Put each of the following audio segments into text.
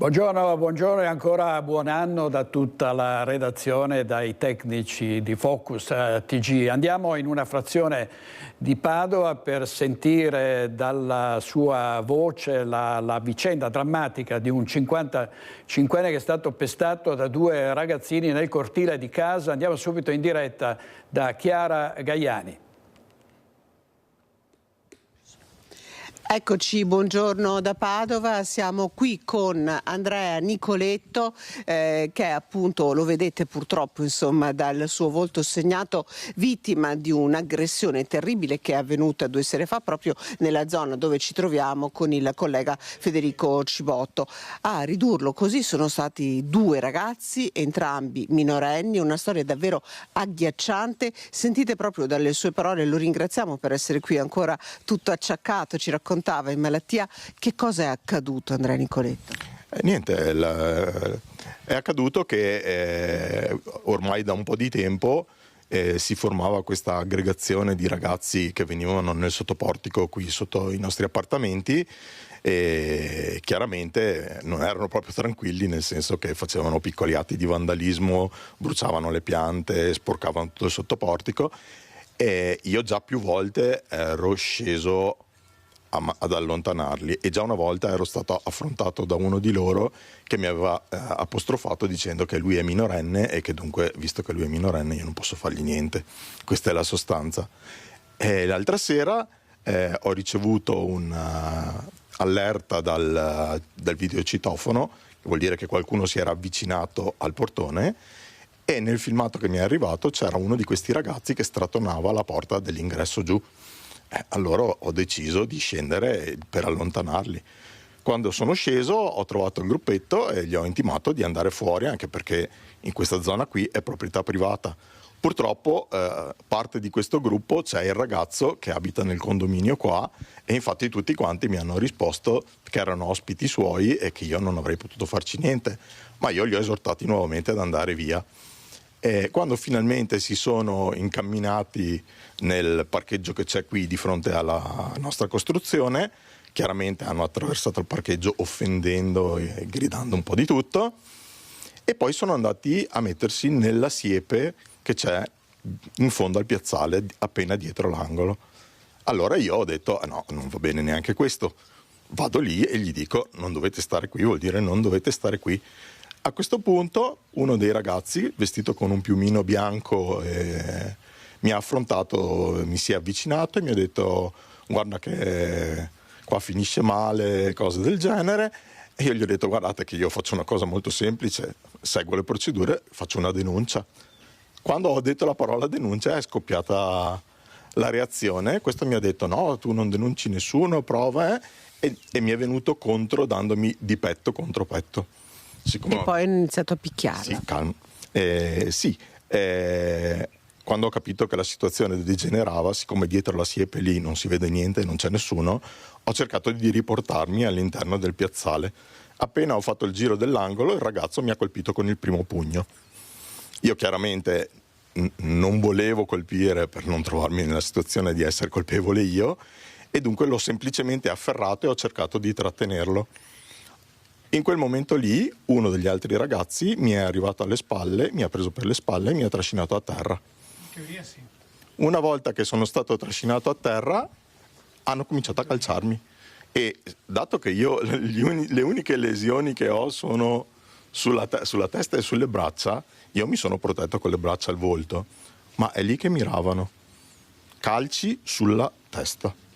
Buongiorno, buongiorno e ancora buon anno da tutta la redazione e dai tecnici di Focus TG. Andiamo in una frazione di Padova per sentire dalla sua voce la vicenda drammatica di un 55enne che è stato pestato da due ragazzini nel cortile di casa. Andiamo subito in diretta da Chiara Gaiani. Eccoci, buongiorno da Padova, siamo qui con Andrea Nicoletto che è appunto, lo vedete purtroppo insomma dal suo volto segnato, vittima di un'aggressione terribile che è avvenuta 2 sere fa proprio nella zona dove ci troviamo con il collega Federico Cibotto. A ridurlo così sono stati 2 ragazzi, entrambi minorenni, una storia davvero agghiacciante. Sentite proprio dalle sue parole, lo ringraziamo per essere qui ancora tutto acciaccato, ci raccontava in malattia. Che cosa è accaduto, Andrea Nicoletto? Niente, è accaduto che ormai da un po' di tempo si formava questa aggregazione di ragazzi che venivano nel sottoportico qui sotto i nostri appartamenti e chiaramente non erano proprio tranquilli, nel senso che facevano piccoli atti di vandalismo, bruciavano le piante, sporcavano tutto il sottoportico e io già più volte ero sceso ad allontanarli e già una volta ero stato affrontato da uno di loro che mi aveva apostrofato dicendo che lui è minorenne e che dunque, visto che lui è minorenne, io non posso fargli niente. Questa è la sostanza. L'altra sera ho ricevuto un'allerta dal videocitofono, che vuol dire che qualcuno si era avvicinato al portone, e nel filmato che mi è arrivato c'era uno di questi ragazzi che strattonava la porta dell'ingresso giù. Allora ho deciso di scendere per allontanarli. Quando sono sceso ho trovato il gruppetto e gli ho intimato di andare fuori, anche perché in questa zona qui è proprietà privata. Purtroppo parte di questo gruppo c'è il ragazzo che abita nel condominio qua e infatti tutti quanti mi hanno risposto che erano ospiti suoi e che io non avrei potuto farci niente, ma io li ho esortati nuovamente ad andare via. E quando finalmente si sono incamminati nel parcheggio che c'è qui di fronte alla nostra costruzione, chiaramente hanno attraversato il parcheggio offendendo e gridando un po' di tutto e poi sono andati a mettersi nella siepe che c'è in fondo al piazzale appena dietro l'angolo. Allora io ho detto no, non va bene neanche questo, vado lì e gli dico non dovete stare qui, vuol dire non dovete stare qui. A questo punto uno dei ragazzi, vestito con un piumino bianco, mi ha affrontato, mi si è avvicinato e mi ha detto guarda che qua finisce male, cose del genere. E io gli ho detto guardate che io faccio una cosa molto semplice, seguo le procedure, faccio una denuncia. Quando ho detto la parola denuncia è scoppiata la reazione. Questo mi ha detto no, tu non denunci nessuno, prova, e mi è venuto contro dandomi di petto contro petto. E poi hanno iniziato a picchiarla. Sì, calmo. Quando ho capito che la situazione degenerava, siccome dietro la siepe lì non si vede niente, non c'è nessuno, ho cercato di riportarmi all'interno del piazzale. Appena ho fatto il giro dell'angolo, il ragazzo mi ha colpito con il primo pugno. Io chiaramente non volevo colpire per non trovarmi nella situazione di essere colpevole io, e dunque l'ho semplicemente afferrato e ho cercato di trattenerlo. In quel momento lì uno degli altri ragazzi mi è arrivato alle spalle, mi ha preso per le spalle e mi ha trascinato a terra. In teoria sì. Una volta che sono stato trascinato a terra hanno cominciato a calciarmi e dato che io le uniche lesioni che ho sono sulla testa e sulle braccia, io mi sono protetto con le braccia al volto, ma è lì che miravano. Calci sulla testa.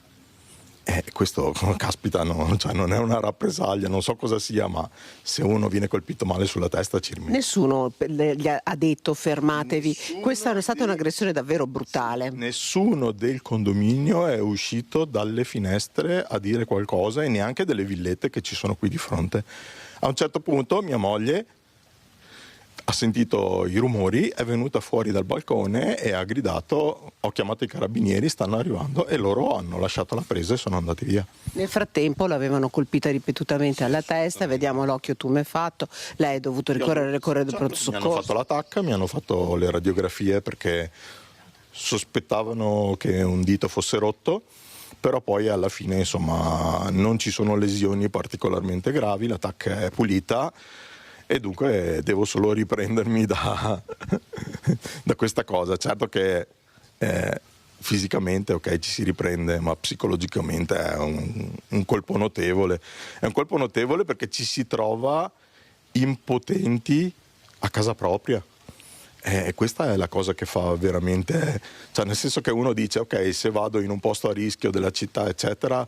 Questo, caspita, no, cioè non è una rappresaglia, non so cosa sia, ma se uno viene colpito male sulla testa ci rimane. Nessuno gli ha detto fermatevi. Questa è stata un'aggressione davvero brutale. Nessuno del condominio è uscito dalle finestre a dire qualcosa e neanche delle villette che ci sono qui di fronte. A un certo punto mia moglie ha sentito i rumori, è venuta fuori dal balcone e ha gridato ho chiamato i carabinieri, stanno arrivando, e loro hanno lasciato la presa e sono andati via. Nel frattempo l'avevano colpita ripetutamente alla testa, vediamo l'occhio tumefatto, lei è dovuto ricorrere al pronto soccorso. Mi hanno fatto la tacca, mi hanno fatto le radiografie perché sospettavano che un dito fosse rotto però poi alla fine insomma non ci sono lesioni particolarmente gravi, la TAC è pulita e dunque devo solo riprendermi da questa cosa. Certo che fisicamente ok, ci si riprende, ma psicologicamente è un colpo notevole. È un colpo notevole perché ci si trova impotenti a casa propria. E questa è la cosa che fa veramente, cioè nel senso che uno dice ok, se vado in un posto a rischio della città eccetera,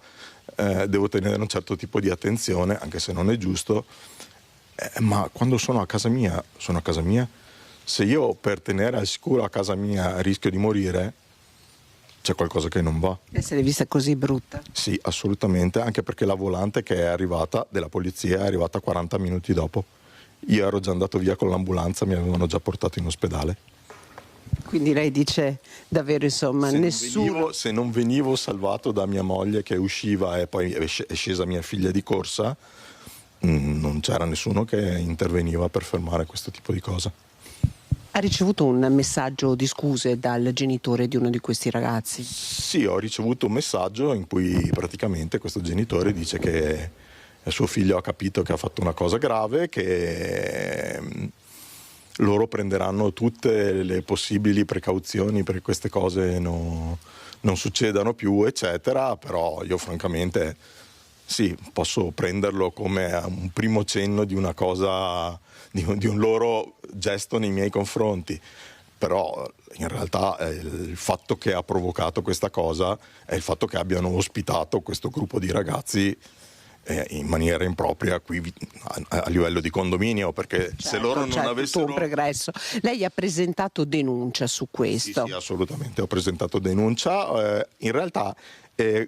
devo tenere un certo tipo di attenzione, anche se non è giusto, ma quando sono a casa mia, sono a casa mia. Se io per tenere al sicuro a casa mia rischio di morire, c'è qualcosa che non va. Essere vista così brutta? Sì, assolutamente, anche perché la volante che è arrivata della polizia è arrivata 40 minuti dopo. Io ero già andato via con l'ambulanza, mi avevano già portato in ospedale. Quindi lei dice davvero insomma nessuno... Se non venivo salvato da mia moglie che usciva e poi è scesa mia figlia di corsa, non c'era nessuno che interveniva per fermare questo tipo di cosa. Ha ricevuto un messaggio di scuse dal genitore di uno di questi ragazzi? Sì, ho ricevuto un messaggio in cui praticamente questo genitore dice che suo figlio ha capito che ha fatto una cosa grave, che loro prenderanno tutte le possibili precauzioni perché queste cose non succedano più, eccetera, però io francamente sì, posso prenderlo come un primo cenno di una cosa, di un loro gesto nei miei confronti, però in realtà il fatto che ha provocato questa cosa è il fatto che abbiano ospitato questo gruppo di ragazzi in maniera impropria qui a livello di condominio, perché certo, se loro non avessero un pregresso. Lei ha presentato denuncia su questo? Sì, assolutamente, ho presentato denuncia. In realtà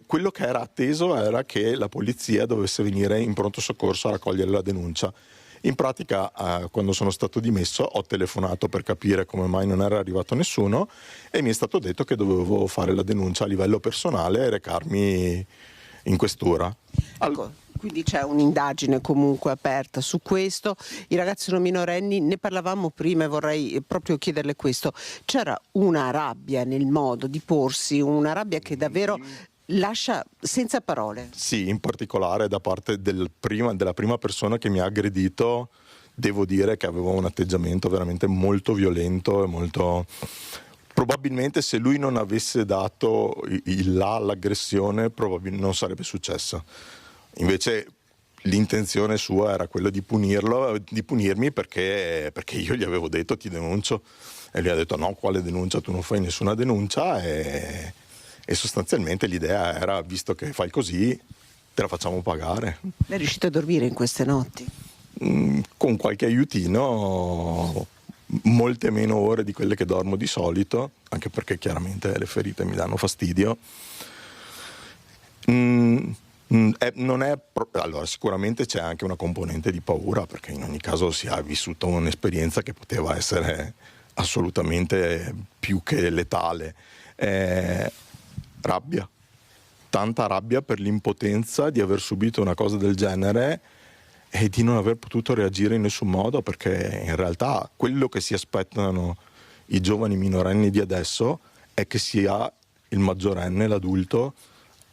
quello che era atteso era che la polizia dovesse venire in pronto soccorso a raccogliere la denuncia. In pratica, quando sono stato dimesso, ho telefonato per capire come mai non era arrivato nessuno e mi è stato detto che dovevo fare la denuncia a livello personale e recarmi in questura. Ecco, quindi c'è un'indagine comunque aperta su questo. I ragazzi non minorenni, ne parlavamo prima e vorrei proprio chiederle questo. C'era una rabbia nel modo di porsi, una rabbia che davvero lascia senza parole. Sì, in particolare da parte della prima persona che mi ha aggredito, devo dire che aveva un atteggiamento veramente molto violento e molto... Probabilmente se lui non avesse dato l'aggressione probabilmente non sarebbe successa. Invece l'intenzione sua era quella di punirmi perché io gli avevo detto ti denuncio e lui ha detto no, quale denuncia, tu non fai nessuna denuncia e sostanzialmente l'idea era, visto che fai così, te la facciamo pagare. Lei è riuscito a dormire in queste notti? Con qualche aiutino, molte meno ore di quelle che dormo di solito, anche perché chiaramente le ferite mi danno fastidio. Allora, sicuramente c'è anche una componente di paura, perché in ogni caso si è vissuto un'esperienza che poteva essere assolutamente più che letale. Rabbia, tanta rabbia per l'impotenza di aver subito una cosa del genere e di non aver potuto reagire in nessun modo, perché in realtà quello che si aspettano i giovani minorenni di adesso è che sia il maggiorenne, l'adulto,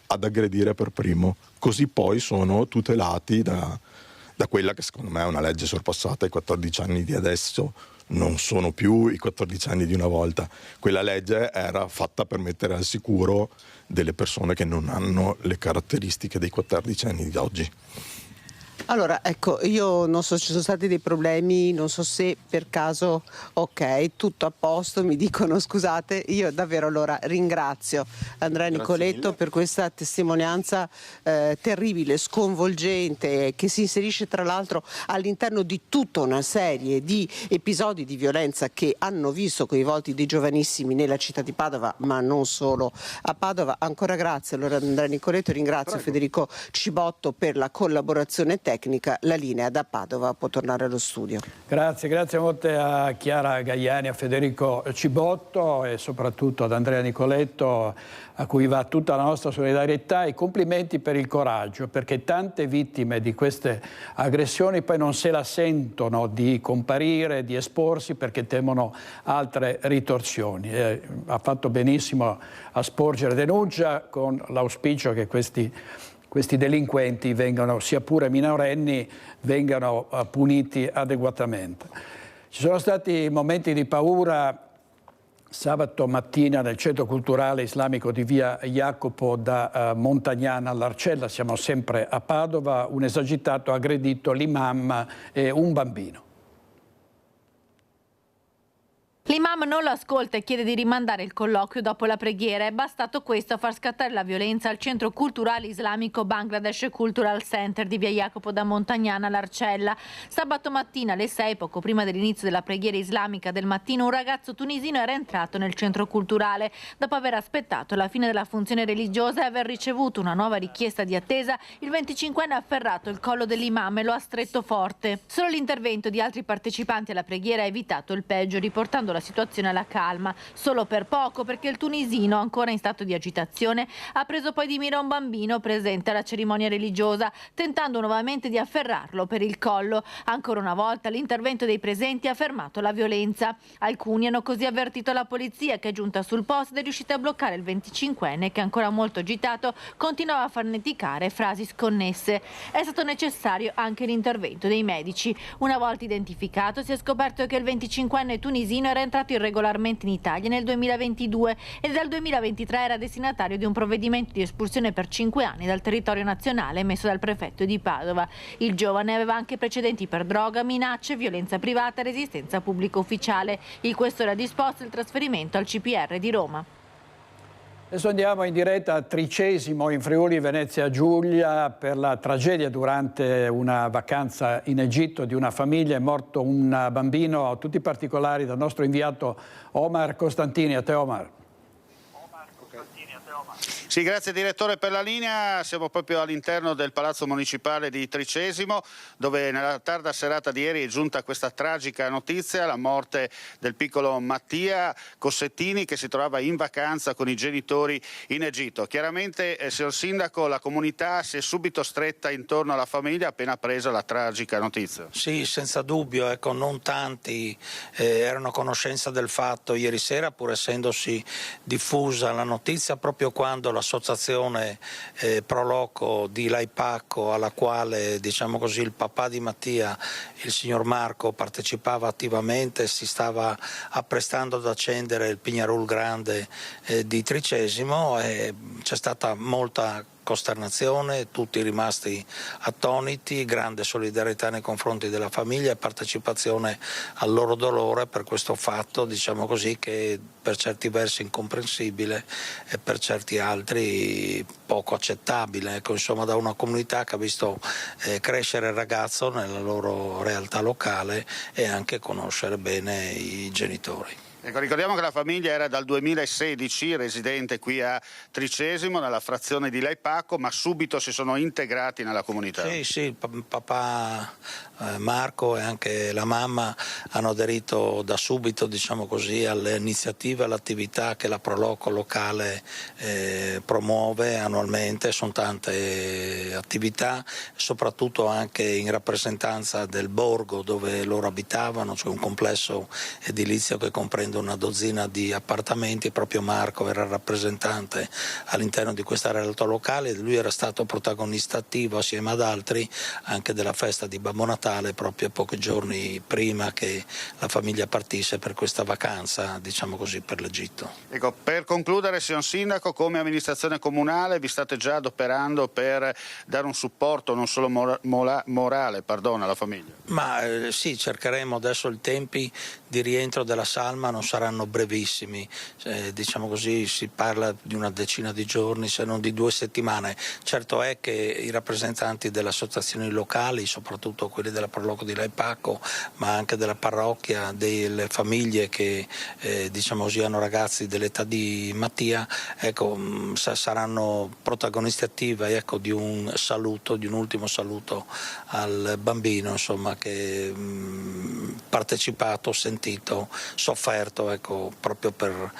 ad aggredire per primo, così poi sono tutelati da quella che secondo me è una legge sorpassata. I 14 anni di adesso non sono più i 14 anni di una volta. Quella legge era fatta per mettere al sicuro delle persone che non hanno le caratteristiche dei 14 anni di oggi. Allora, ecco, io non so, ci sono stati dei problemi, non so se per caso, ok, tutto a posto, mi dicono scusate, io davvero allora ringrazio Andrea Nicoletto per questa testimonianza terribile, sconvolgente, che si inserisce tra l'altro all'interno di tutta una serie di episodi di violenza che hanno visto coinvolti dei giovanissimi nella città di Padova, ma non solo a Padova. Ancora grazie allora Andrea Nicoletto, ringrazio Federico Cibotto per la collaborazione tecnica. tecnica. La linea da Padova può tornare allo studio. Grazie molte a Chiara Gaiani, a Federico Cibotto e soprattutto ad Andrea Nicoletto, a cui va tutta la nostra solidarietà e complimenti per il coraggio, perché tante vittime di queste aggressioni poi non se la sentono di comparire, di esporsi perché temono altre ritorsioni. Ha fatto benissimo a sporgere denuncia con l'auspicio che questi delinquenti vengano, sia pure minorenni, vengano puniti adeguatamente. Ci sono stati momenti di paura sabato mattina nel Centro Culturale Islamico di via Jacopo da Montagnana all'Arcella, siamo sempre a Padova, un esagitato ha aggredito l'imam e un bambino. L'imam non lo ascolta e chiede di rimandare il colloquio dopo la preghiera. È bastato questo a far scattare la violenza al Centro Culturale Islamico Bangladesh Cultural Center di via Jacopo da Montagnana all'Arcella. Sabato mattina alle 6, poco prima dell'inizio della preghiera islamica del mattino, un ragazzo tunisino era entrato nel centro culturale. Dopo aver aspettato la fine della funzione religiosa e aver ricevuto una nuova richiesta di attesa, il 25enne ha afferrato il collo dell'imam e lo ha stretto forte. Solo l'intervento di altri partecipanti alla preghiera ha evitato il peggio, riportando la situazione alla calma, solo per poco, perché il tunisino, ancora in stato di agitazione, ha preso poi di mira un bambino presente alla cerimonia religiosa, tentando nuovamente di afferrarlo per il collo. Ancora una volta l'intervento dei presenti ha fermato la violenza. Alcuni hanno così avvertito la polizia, che è giunta sul posto ed è riuscita a bloccare il 25enne, che ancora molto agitato continuava a farneticare frasi sconnesse. È stato necessario anche l'intervento dei medici. Una volta identificato, si è scoperto che il 25enne tunisino era entrato irregolarmente in Italia nel 2022 e dal 2023 era destinatario di un provvedimento di espulsione per 5 anni dal territorio nazionale emesso dal prefetto di Padova. Il giovane aveva anche precedenti per droga, minacce, violenza privata e resistenza pubblico ufficiale. Il questore ha disposto il trasferimento al CPR di Roma. Adesso andiamo in diretta a Tricesimo in Friuli Venezia Giulia per la tragedia durante una vacanza in Egitto di una famiglia. È morto un bambino. Tutti i particolari dal nostro inviato Omar Costantini. A te Omar. Sì, grazie direttore per la linea. Siamo proprio all'interno del Palazzo Municipale di Tricesimo, dove nella tarda serata di ieri è giunta questa tragica notizia, la morte del piccolo Mattia Cossettini, che si trovava in vacanza con i genitori in Egitto. Chiaramente, signor Sindaco, la comunità si è subito stretta intorno alla famiglia appena presa la tragica notizia. Sì, senza dubbio, ecco, non tanti erano a conoscenza del fatto ieri sera, pur essendosi diffusa la notizia proprio quando l'associazione Proloco di Laipacco, alla quale, diciamo così, il papà di Mattia, il signor Marco, partecipava attivamente, si stava apprestando ad accendere il Pignarul Grande di Tricesimo, e c'è stata molta costernazione, tutti rimasti attoniti, grande solidarietà nei confronti della famiglia e partecipazione al loro dolore per questo fatto, diciamo così, che per certi versi incomprensibile e per certi altri poco accettabile, ecco, insomma, da una comunità che ha visto crescere il ragazzo nella loro realtà locale e anche conoscere bene i genitori. Ecco, ricordiamo che la famiglia era dal 2016 residente qui a Tricesimo, nella frazione di Laipacco, ma subito si sono integrati nella comunità. Sì, il papà Marco e anche la mamma hanno aderito da subito, diciamo così, alle iniziative, all'attività che la Proloco locale promuove annualmente. Sono tante attività, soprattutto anche in rappresentanza del borgo dove loro abitavano, cioè un complesso edilizio che comprende una dozzina di appartamenti. Proprio Marco era il rappresentante all'interno di questa realtà locale, lui era stato protagonista attivo assieme ad altri anche della festa di Babbo Natale proprio pochi giorni prima che la famiglia partisse per questa vacanza, diciamo così, per l'Egitto. Ecco, per concludere, signor Sindaco, come amministrazione comunale vi state già adoperando per dare un supporto non solo morale alla famiglia? Ma sì, cercheremo. Adesso i tempi di rientro della salma non saranno brevissimi, diciamo così, si parla di una decina di giorni, se non di 2 settimane. Certo è che i rappresentanti delle associazioni locali, soprattutto quelli della Proloco di Laipaco, ma anche della parrocchia, delle famiglie che diciamo così, hanno ragazzi dell'età di Mattia, ecco, saranno protagonisti attivi, ecco, di un saluto, di un ultimo saluto al bambino, insomma, che partecipato, sentito, sofferto, ecco, proprio per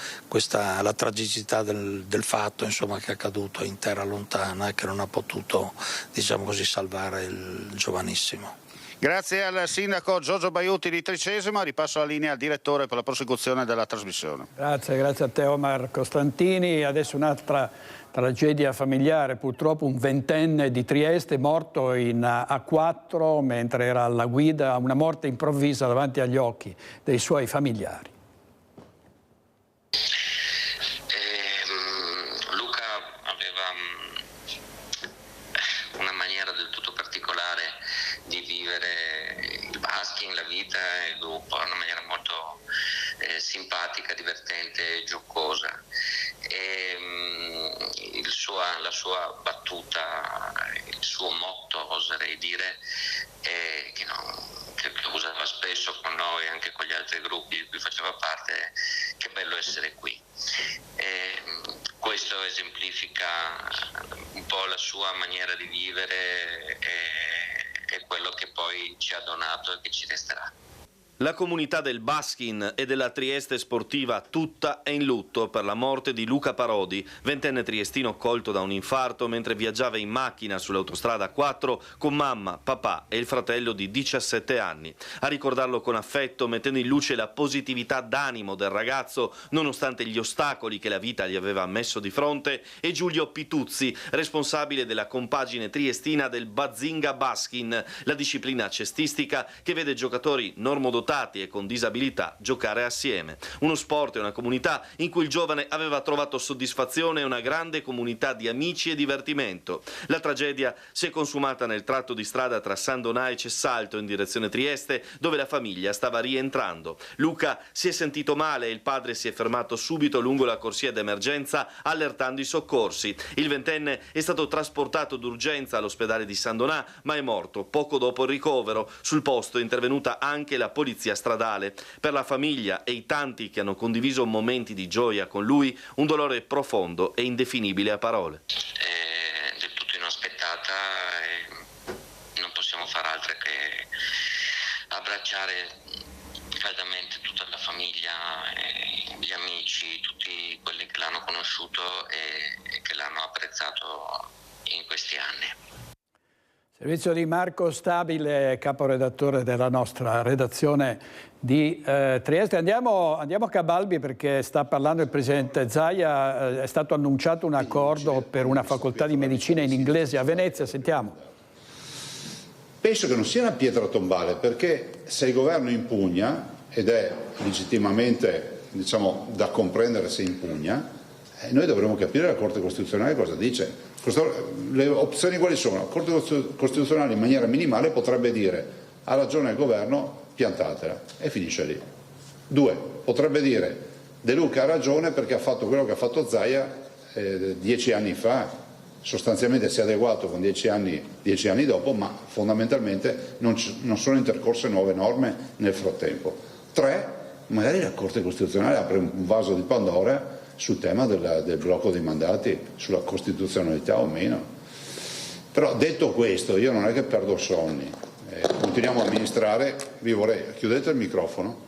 la tragicità del fatto, insomma, che è accaduto in terra lontana e che non ha potuto, diciamo così, salvare il giovanissimo. Grazie al sindaco Giorgio Baiuti di Tricesimo. Ripasso la linea al direttore per la prosecuzione della trasmissione. Grazie a te Omar Costantini. Adesso un'altra tragedia familiare, purtroppo un ventenne di Trieste morto in A4 mentre era alla guida, una morte improvvisa davanti agli occhi dei suoi familiari. Luca aveva una maniera del tutto particolare di vivere il basking, la vita e il gruppo, una maniera molto simpatica, divertente e giocosa. La sua battuta, il suo motto, oserei dire, che usava spesso con noi e anche con gli altri gruppi di cui faceva parte, che bello essere qui. Questo esemplifica un po' la sua maniera di vivere e quello che poi ci ha donato e che ci resterà. La comunità del basking e della Trieste sportiva tutta è in lutto per la morte di Luca Parodi, ventenne triestino colto da un infarto mentre viaggiava in macchina sull'autostrada 4 con mamma, papà e il fratello di 17 anni. A ricordarlo con affetto, mettendo in luce la positività d'animo del ragazzo nonostante gli ostacoli che la vita gli aveva messo di fronte, è Giulio Pituzzi, responsabile della compagine triestina del Bazinga Baskin, la disciplina cestistica che vede giocatori normodotati e con disabilità giocare assieme. Uno sport e una comunità in cui il giovane aveva trovato soddisfazione e una grande comunità di amici e divertimento. La tragedia si è consumata nel tratto di strada tra San Donà e Cessalto in direzione Trieste, dove la famiglia stava rientrando. Luca si è sentito male e il padre si è fermato subito lungo la corsia d'emergenza allertando i soccorsi. Il ventenne è stato trasportato d'urgenza all'ospedale di San Donà, ma è morto poco dopo il ricovero. Sul posto è intervenuta anche la polizia stradale. Per la famiglia e i tanti che hanno condiviso momenti di gioia con lui, un dolore profondo e indefinibile a parole. È del tutto inaspettata e non possiamo far altro che abbracciare caldamente tutta la famiglia, gli amici, tutti quelli che l'hanno conosciuto e che l'hanno apprezzato in questi anni. Servizio di Marco Stabile, caporedattore della nostra redazione di Trieste. Andiamo a Cabalbi perché sta parlando il presidente Zaia. È stato annunciato un accordo per una facoltà di medicina in inglese a Venezia. Sentiamo. Penso che non sia una pietra tombale, perché se il governo impugna, ed è legittimamente, diciamo, da comprendere se impugna, noi dovremo capire la Corte Costituzionale cosa dice. Le opzioni quali sono? La Corte Costituzionale in maniera minimale potrebbe dire: ha ragione il governo, piantatela, e finisce lì. 2, potrebbe dire: De Luca ha ragione perché ha fatto quello che ha fatto Zaia 10 anni fa, sostanzialmente si è adeguato con 10 anni dopo, ma fondamentalmente non sono intercorse nuove norme nel frattempo. 3, magari la Corte Costituzionale apre un vaso di Pandora sul tema del blocco dei mandati, sulla costituzionalità o meno. Però detto questo, io non è che perdo sonni, continuiamo a amministrare. Chiudete il microfono,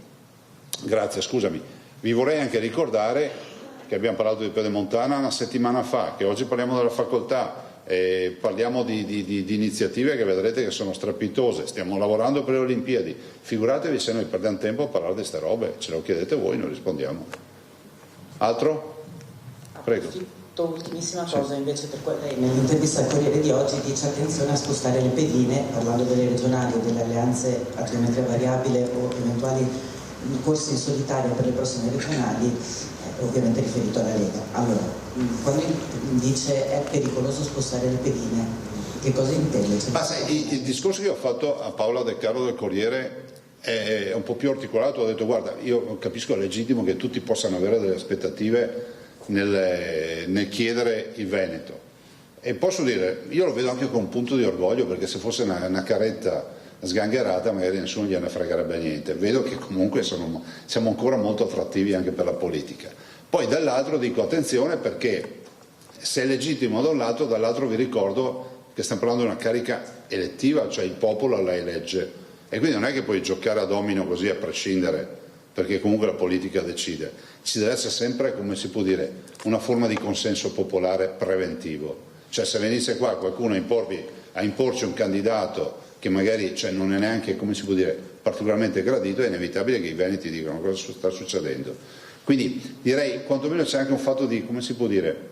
grazie, scusami, vi vorrei anche ricordare che abbiamo parlato di Pedemontana una settimana fa, che oggi parliamo della facoltà, parliamo di iniziative che vedrete che sono strepitose, stiamo lavorando per le Olimpiadi, figuratevi se noi perdiamo tempo a parlare di queste robe, ce lo chiedete voi, noi rispondiamo. Altro? Prego. Ultimissima cosa invece, nell'intervista al Corriere di oggi dice attenzione a spostare le pedine, parlando delle regionali o delle alleanze a geometria variabile o eventuali corsi in solitaria per le prossime regionali, ovviamente riferito alla Lega. Allora, quando dice è pericoloso spostare le pedine, che cosa intende? Ma sai, il discorso che ho fatto a Paola De Carlo del Corriere è un po' più articolato. Ho detto: guarda, io capisco, è legittimo che tutti possano avere delle aspettative nel chiedere il Veneto, e posso dire, io lo vedo anche con un punto di orgoglio, perché se fosse una caretta sgangherata, magari nessuno gliene fregherebbe niente. Vedo che comunque siamo ancora molto attrattivi anche per la politica. Poi dall'altro dico attenzione, perché se è legittimo da un lato, dall'altro vi ricordo che stiamo parlando di una carica elettiva, cioè il popolo la elegge, e quindi non è che puoi giocare a domino così a prescindere, perché comunque la politica decide. Ci deve essere sempre, come si può dire, una forma di consenso popolare preventivo. Cioè se venisse qua qualcuno a imporci un candidato che magari non è neanche, come si può dire, particolarmente gradito, è inevitabile che i veneti dicano cosa sta succedendo. Quindi direi quantomeno c'è anche un fatto di, come si può dire,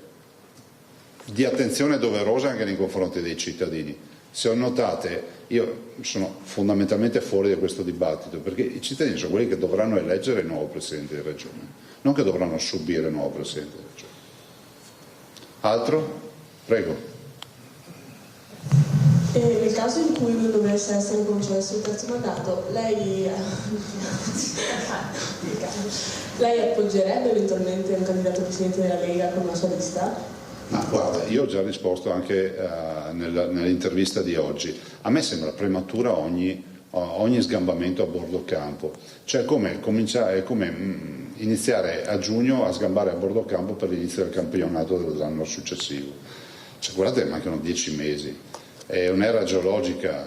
di attenzione doverosa anche nei confronti dei cittadini. Se notate, io sono fondamentalmente fuori da questo dibattito, perché i cittadini sono quelli che dovranno eleggere il nuovo Presidente di Regione, non che dovranno subire il nuovo Presidente di Regione. Altro? Prego. E nel caso in cui non dovesse essere concesso il terzo mandato, lei appoggerebbe eventualmente un candidato presidente della Lega con una sua lista? Ma guarda, io ho già risposto anche nell'intervista di oggi. A me sembra prematura ogni sgambamento a bordo campo. Cioè come iniziare a giugno a sgambare a bordo campo per l'inizio del campionato dell'anno successivo. Cioè, guardate, mancano 10 mesi. È un'era geologica,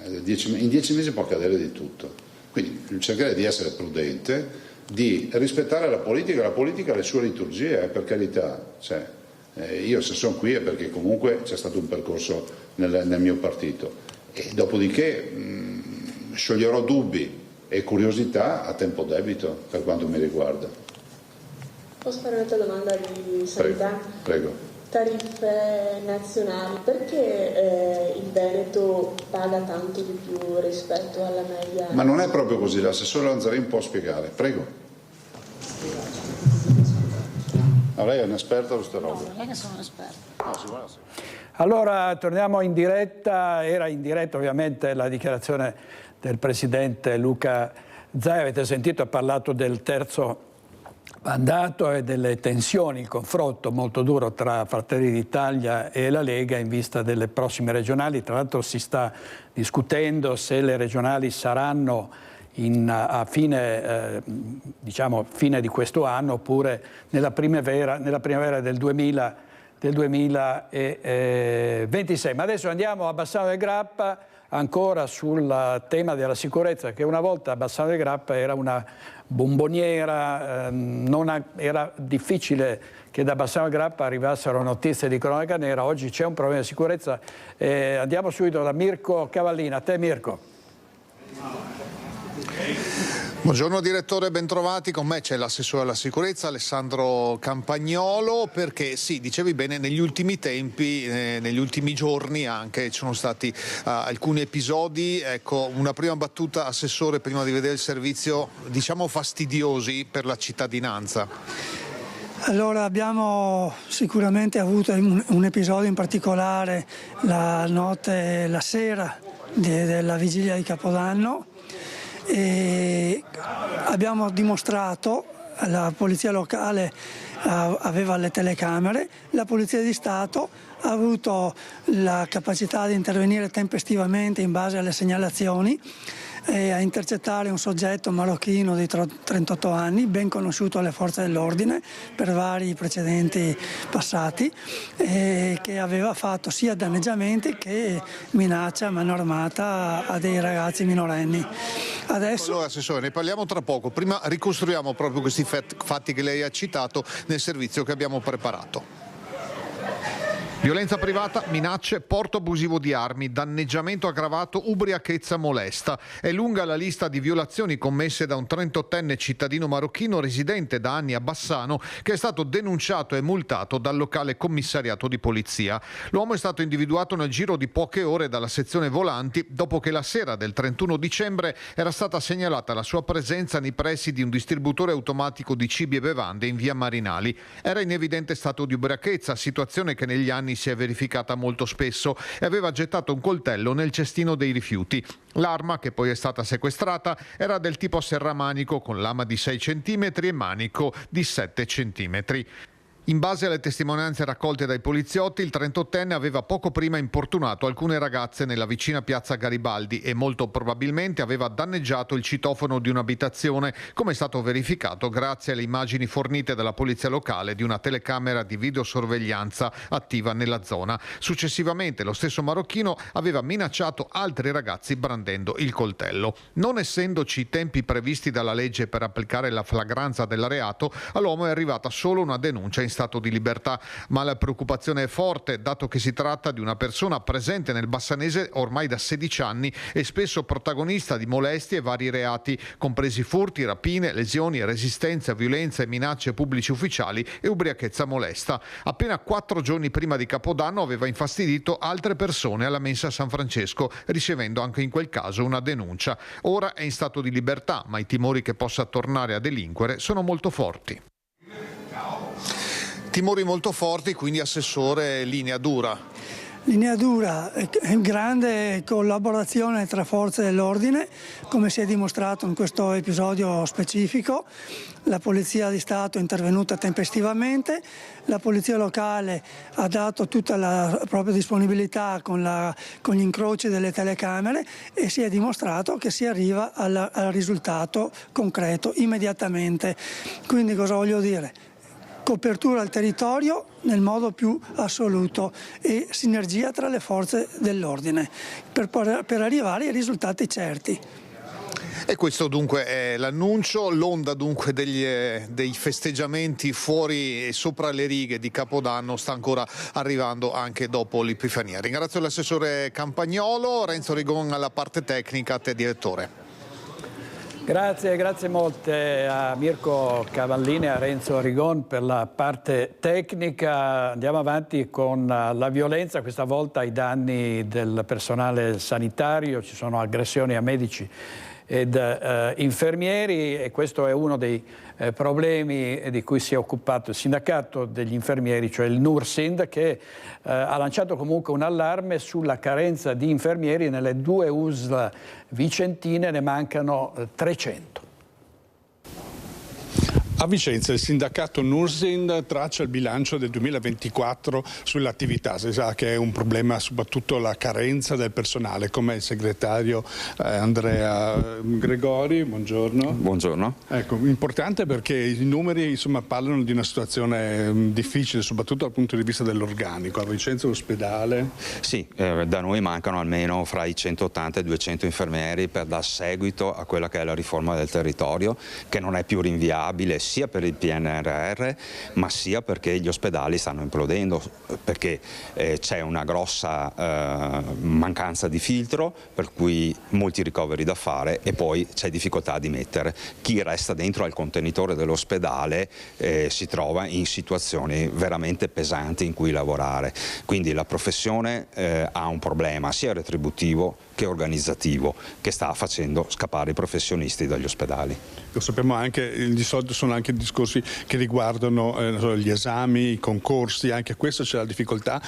in 10 mesi può accadere di tutto. Quindi cercherei di essere prudente, di rispettare la politica ha le sue liturgie, per carità. Cioè, io se sono qui è perché comunque c'è stato un percorso nel mio partito, e dopodiché scioglierò dubbi e curiosità a tempo debito per quanto mi riguarda. Posso fare un'altra domanda di sanità? Prego. Tariffe nazionali, perché il Veneto paga tanto di più rispetto alla media? Ma non è proprio così, l'assessore Lanzarin può spiegare. Prego. Lei è un esperto di queste robe? No, non è che sono un esperto. No, sicuramente sì. Allora torniamo in diretta, era in diretta ovviamente la dichiarazione del Presidente Luca Zaia, avete sentito, ha parlato del terzo mandato e delle tensioni, il confronto molto duro tra Fratelli d'Italia e la Lega in vista delle prossime regionali. Tra l'altro si sta discutendo se le regionali saranno a fine di questo anno oppure nella primavera del 2026. Ma adesso andiamo a Bassano del Grappa, ancora sul tema della sicurezza, che una volta Bassano del Grappa era una bomboniera, era difficile che da Bassano del Grappa arrivassero notizie di cronaca nera. Oggi c'è un problema di sicurezza. Andiamo subito da Mirko Cavallina. A te, Mirko. Buongiorno direttore, bentrovati. Con me c'è l'assessore alla sicurezza Alessandro Campagnolo, perché sì, dicevi bene, negli ultimi tempi, negli ultimi giorni anche ci sono stati alcuni episodi. Ecco, una prima battuta, assessore, prima di vedere il servizio, diciamo fastidiosi per la cittadinanza. Allora, abbiamo sicuramente avuto un episodio in particolare la sera della vigilia di Capodanno, e abbiamo dimostrato, la polizia locale aveva le telecamere, la polizia di Stato ha avuto la capacità di intervenire tempestivamente in base alle segnalazioni e a intercettare un soggetto marocchino di 38 anni, ben conosciuto alle forze dell'ordine per vari precedenti passati, che aveva fatto sia danneggiamenti che minaccia a mano armata a dei ragazzi minorenni. Adesso... Allora, assessore, ne parliamo tra poco. Prima ricostruiamo proprio questi fatti che lei ha citato nel servizio che abbiamo preparato. Violenza privata, minacce, porto abusivo di armi, danneggiamento aggravato, ubriachezza molesta. È lunga la lista di violazioni commesse da un 38enne cittadino marocchino residente da anni a Bassano, che è stato denunciato e multato dal locale commissariato di polizia. L'uomo è stato individuato nel giro di poche ore dalla sezione volanti, dopo che la sera del 31 dicembre era stata segnalata la sua presenza nei pressi di un distributore automatico di cibi e bevande in via Marinali. Era in evidente stato di ubriachezza, situazione che negli anni si è verificata molto spesso, e aveva gettato un coltello nel cestino dei rifiuti. L'arma, che poi è stata sequestrata, era del tipo serramanico con lama di 6 cm e manico di 7 cm. In base alle testimonianze raccolte dai poliziotti, il 38enne aveva poco prima importunato alcune ragazze nella vicina piazza Garibaldi e molto probabilmente aveva danneggiato il citofono di un'abitazione, come è stato verificato grazie alle immagini fornite dalla polizia locale di una telecamera di videosorveglianza attiva nella zona. Successivamente lo stesso marocchino aveva minacciato altri ragazzi brandendo il coltello. Non essendoci i tempi previsti dalla legge per applicare la flagranza del reato, all'uomo è arrivata solo una denuncia in stato di libertà, ma la preoccupazione è forte dato che si tratta di una persona presente nel Bassanese ormai da 16 anni e spesso protagonista di molestie e vari reati, compresi furti, rapine, lesioni, resistenza, violenza e minacce a pubblici ufficiali e ubriachezza molesta. Appena 4 giorni prima di Capodanno aveva infastidito altre persone alla mensa San Francesco, ricevendo anche in quel caso una denuncia. Ora è in stato di libertà, ma i timori che possa tornare a delinquere sono molto forti. Timori molto forti, quindi assessore, linea dura. Linea dura, grande collaborazione tra forze dell'ordine, come si è dimostrato in questo episodio specifico. La Polizia di Stato è intervenuta tempestivamente, la Polizia locale ha dato tutta la propria disponibilità con gli incroci delle telecamere e si è dimostrato che si arriva al risultato concreto immediatamente. Quindi cosa voglio dire? Copertura al territorio nel modo più assoluto e sinergia tra le forze dell'ordine per arrivare ai risultati certi. E questo dunque è l'annuncio, l'onda dunque dei festeggiamenti fuori e sopra le righe di Capodanno sta ancora arrivando anche dopo l'Epifania. Ringrazio l'assessore Campagnolo, Renzo Rigon alla parte tecnica, a te direttore. Grazie molte a Mirko Cavallini e a Renzo Rigon per la parte tecnica. Andiamo avanti con la violenza, questa volta ai danni del personale sanitario. Ci sono aggressioni a medici ed infermieri e questo è uno dei problemi di cui si è occupato il sindacato degli infermieri, cioè il Nursind, che ha lanciato comunque un allarme sulla carenza di infermieri nelle 2 USL vicentine, ne mancano 300. A Vicenza il sindacato Nursind traccia il bilancio del 2024 sull'attività. Si sa che è un problema soprattutto la carenza del personale, come il segretario Andrea Gregori. Buongiorno. Buongiorno. Ecco, importante perché i numeri parlano di una situazione difficile, soprattutto dal punto di vista dell'organico. A Vicenza l'ospedale? Sì, da noi mancano almeno fra i 180 e i 200 infermieri per dar seguito a quella che è la riforma del territorio, che non è più rinviabile sia per il PNRR ma sia perché gli ospedali stanno implodendo, perché c'è una grossa mancanza di filtro, per cui molti ricoveri da fare e poi c'è difficoltà di mettere. Chi resta dentro al contenitore dell'ospedale si trova in situazioni veramente pesanti in cui lavorare, quindi la professione ha un problema sia retributivo che organizzativo che sta facendo scappare i professionisti dagli ospedali. Lo sappiamo anche, di solito sono anche discorsi che riguardano gli esami, i concorsi, anche questo c'è la difficoltà,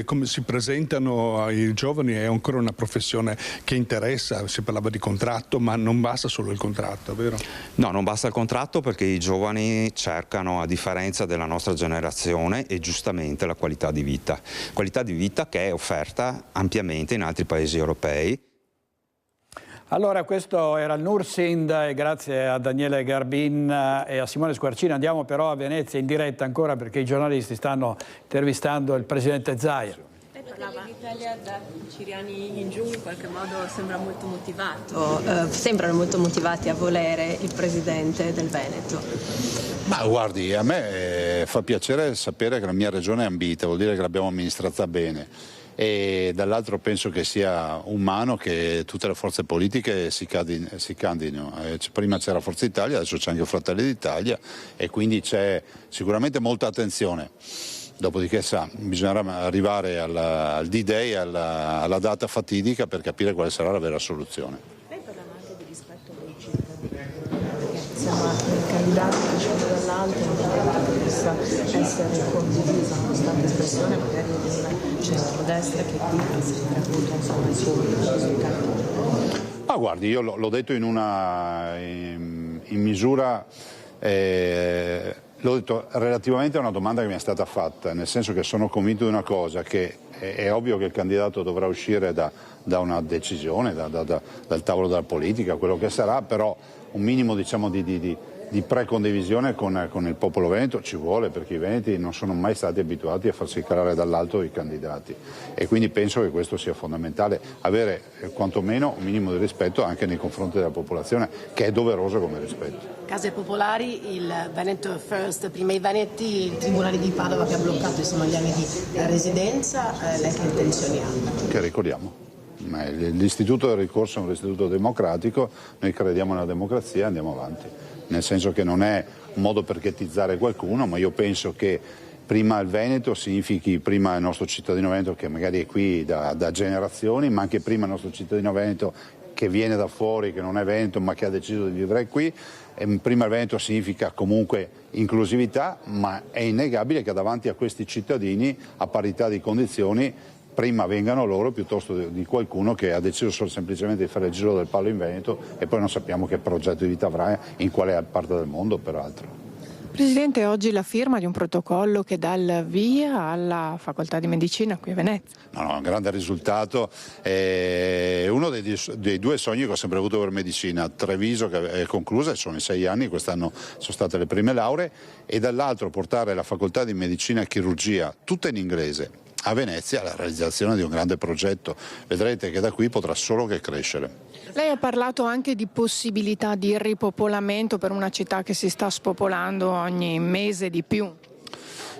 come si presentano ai giovani è ancora una professione che interessa, si parlava di contratto ma non basta solo il contratto, vero? No, non basta il contratto perché i giovani cercano, a differenza della nostra generazione, e giustamente la qualità di vita che è offerta ampiamente in altri paesi europei. Allora questo era il Nursind e grazie a Daniele Garbin e a Simone Squarcini. Andiamo però a Venezia in diretta ancora perché i giornalisti stanno intervistando il presidente Zaia. L'Italia da Ciriani in giù in qualche modo sembra molto motivato, sembrano molto motivati a volere il presidente del Veneto. Ma guardi, a me fa piacere sapere che la mia regione è ambita, vuol dire che l'abbiamo amministrata bene. E dall'altro penso che sia umano che tutte le forze politiche si candidino. Prima c'era Forza Italia, adesso c'è anche Fratelli d'Italia e quindi c'è sicuramente molta attenzione. Dopodiché bisognerà arrivare al D-Day, alla data fatidica per capire quale sarà la vera soluzione. Lei parlava anche di rispetto dei cittadini, perché insomma il candidato che scende dall'alto non possa essere condiviso, nonostante espressione magari di una centrodestra che qui sembra appunto insomma il suo risultato. Ma guardi, io l'ho detto in misura L'ho detto relativamente a una domanda che mi è stata fatta, nel senso che sono convinto di una cosa, che è ovvio che il candidato dovrà uscire da una decisione, dal tavolo della politica, quello che sarà, però un minimo diciamo di precondivisione con il popolo veneto ci vuole, perché i veneti non sono mai stati abituati a farsi calare dall'alto i candidati e quindi penso che questo sia fondamentale, avere quantomeno un minimo di rispetto anche nei confronti della popolazione, che è doveroso come rispetto. Case popolari, il Veneto First, prima i Veneti, il Tribunale di Padova che ha bloccato gli anni di residenza, lei che intenzioni ha? Che ricordiamo. L'istituto del ricorso è un istituto democratico, noi crediamo nella democrazia e andiamo avanti, nel senso che non è un modo per ghettizzare qualcuno, ma io penso che prima il Veneto significhi prima il nostro cittadino veneto che magari è qui da generazioni, ma anche prima il nostro cittadino veneto che viene da fuori, che non è veneto ma che ha deciso di vivere qui. Prima il Veneto significa comunque inclusività, ma è innegabile che davanti a questi cittadini, a parità di condizioni, prima vengano loro piuttosto di qualcuno che ha deciso solo semplicemente di fare il giro del palo in Veneto e poi non sappiamo che progetto di vita avrà in quale parte del mondo peraltro. Presidente, oggi la firma di un protocollo che dà il via alla Facoltà di Medicina qui a Venezia. No, un grande risultato, è uno dei due sogni che ho sempre avuto per medicina, Treviso che è conclusa, sono i 6 anni, quest'anno sono state le prime lauree, e dall'altro portare la Facoltà di Medicina e Chirurgia, tutta in inglese, a Venezia, la realizzazione di un grande progetto. Vedrete che da qui potrà solo che crescere. Lei ha parlato anche di possibilità di ripopolamento per una città che si sta spopolando ogni mese di più.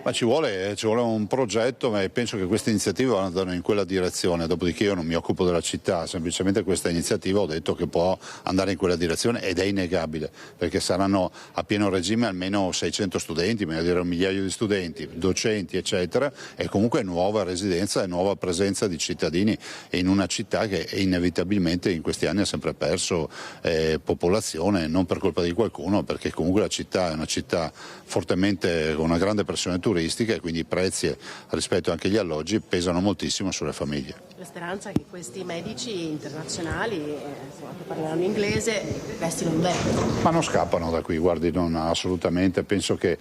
Ma ci vuole un progetto, ma penso che queste iniziative vadano in quella direzione, dopodiché io non mi occupo della città, semplicemente questa iniziativa ho detto che può andare in quella direzione ed è innegabile, perché saranno a pieno regime almeno 600 studenti, meglio dire 1 migliaio di studenti, docenti eccetera, e comunque nuova residenza e nuova presenza di cittadini in una città che inevitabilmente in questi anni ha sempre perso popolazione, non per colpa di qualcuno, perché comunque la città è una città fortemente con una grande pressione turistica e quindi i prezzi rispetto anche agli alloggi pesano moltissimo sulle famiglie. La speranza è che questi medici internazionali che parlano inglese restino in Veneto. Ma non scappano da qui, guardi, non assolutamente, penso che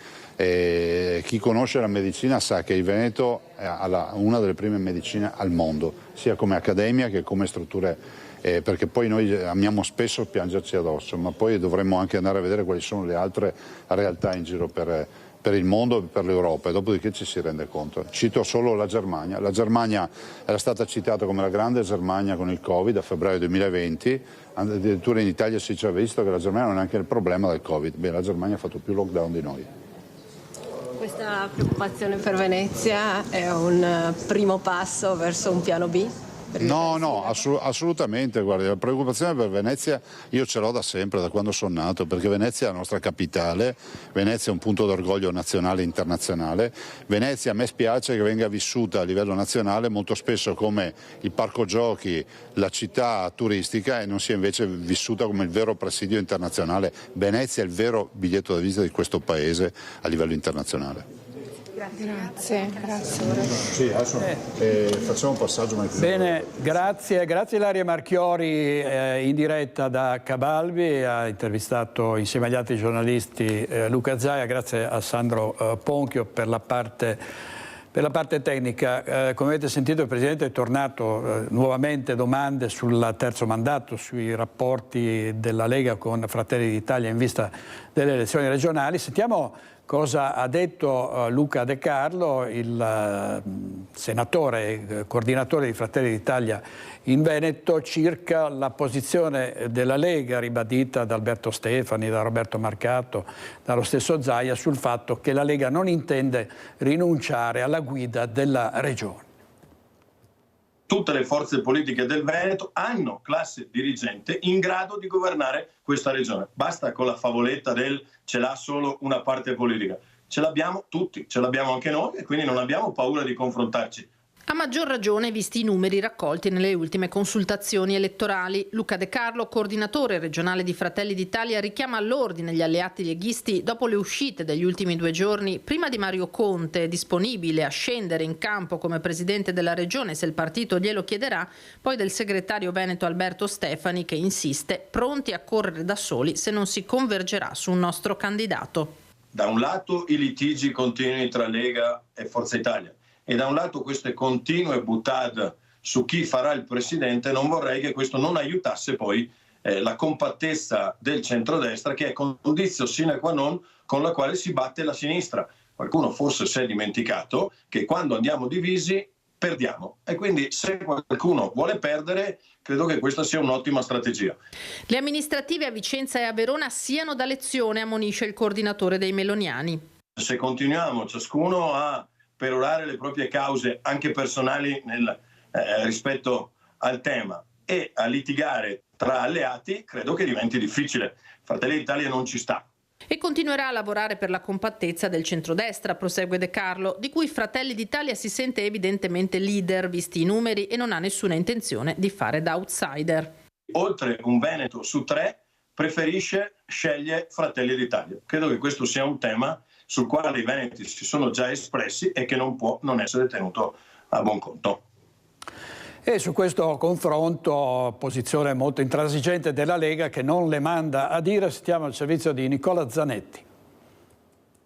chi conosce la medicina sa che il Veneto ha una delle prime medicine al mondo, sia come accademia che come strutture, perché poi noi amiamo spesso piangerci addosso, ma poi dovremmo anche andare a vedere quali sono le altre realtà in giro per il mondo e per l'Europa, e dopodiché ci si rende conto. Cito solo la Germania. La Germania era stata citata come la grande Germania con il Covid a febbraio 2020, addirittura in Italia si ci è visto che la Germania non è neanche il problema del Covid. Beh, la Germania ha fatto più lockdown di noi. Questa preoccupazione per Venezia è un primo passo verso un piano B? No, assolutamente, guardi, la preoccupazione per Venezia io ce l'ho da sempre, da quando sono nato, perché Venezia è la nostra capitale, Venezia è un punto d'orgoglio nazionale e internazionale, Venezia a me spiace che venga vissuta a livello nazionale molto spesso come il parco giochi, la città turistica, e non sia invece vissuta come il vero presidio internazionale. Venezia è il vero biglietto da visita di questo paese a livello internazionale. Grazie. Sì, adesso facciamo un passaggio. Bene, grazie Ilaria Marchiori in diretta da Cabalbi, ha intervistato insieme agli altri giornalisti Luca Zaia, grazie a Sandro Ponchio per la parte tecnica. Come avete sentito il Presidente è tornato nuovamente domande sul terzo mandato, sui rapporti della Lega con Fratelli d'Italia in vista delle elezioni regionali. Sentiamo cosa ha detto Luca De Carlo, il senatore, coordinatore di Fratelli d'Italia in Veneto, circa la posizione della Lega ribadita da Alberto Stefani, da Roberto Marcato, dallo stesso Zaia, sul fatto che la Lega non intende rinunciare alla guida della regione. Tutte le forze politiche del Veneto hanno classe dirigente in grado di governare questa regione. Basta con la favoletta del ce l'ha solo una parte politica. Ce l'abbiamo tutti, ce l'abbiamo anche noi, e quindi non abbiamo paura di confrontarci. A maggior ragione visti i numeri raccolti nelle ultime consultazioni elettorali. Luca De Carlo, coordinatore regionale di Fratelli d'Italia, richiama all'ordine gli alleati leghisti dopo le uscite degli ultimi 2 giorni, prima di Mario Conte, disponibile a scendere in campo come presidente della regione se il partito glielo chiederà, poi del segretario veneto Alberto Stefani che insiste, pronti a correre da soli se non si convergerà su un nostro candidato. da un lato i litigi continui tra Lega e Forza Italia e da un lato queste continue buttate su chi farà il presidente, non vorrei che questo non aiutasse poi la compattezza del centrodestra, che è condizio sine qua non con la quale si batte la sinistra. Qualcuno forse si è dimenticato che quando andiamo divisi perdiamo, e quindi se qualcuno vuole perdere credo che questa sia un'ottima strategia. Le amministrative a Vicenza e a Verona siano da lezione, ammonisce il coordinatore dei meloniani. Se continuiamo ciascuno a perorare le proprie cause anche personali rispetto al tema e a litigare tra alleati, credo che diventi difficile. Fratelli d'Italia non ci sta. E continuerà a lavorare per la compattezza del centrodestra, prosegue De Carlo, di cui Fratelli d'Italia si sente evidentemente leader visti i numeri e non ha nessuna intenzione di fare da outsider. Oltre un Veneto su 3 sceglie Fratelli d'Italia. Credo che questo sia un tema sul quale i veneti si sono già espressi e che non può non essere tenuto a buon conto. E su questo confronto, posizione molto intransigente della Lega che non le manda a dire, stiamo al servizio di Nicola Zanetti.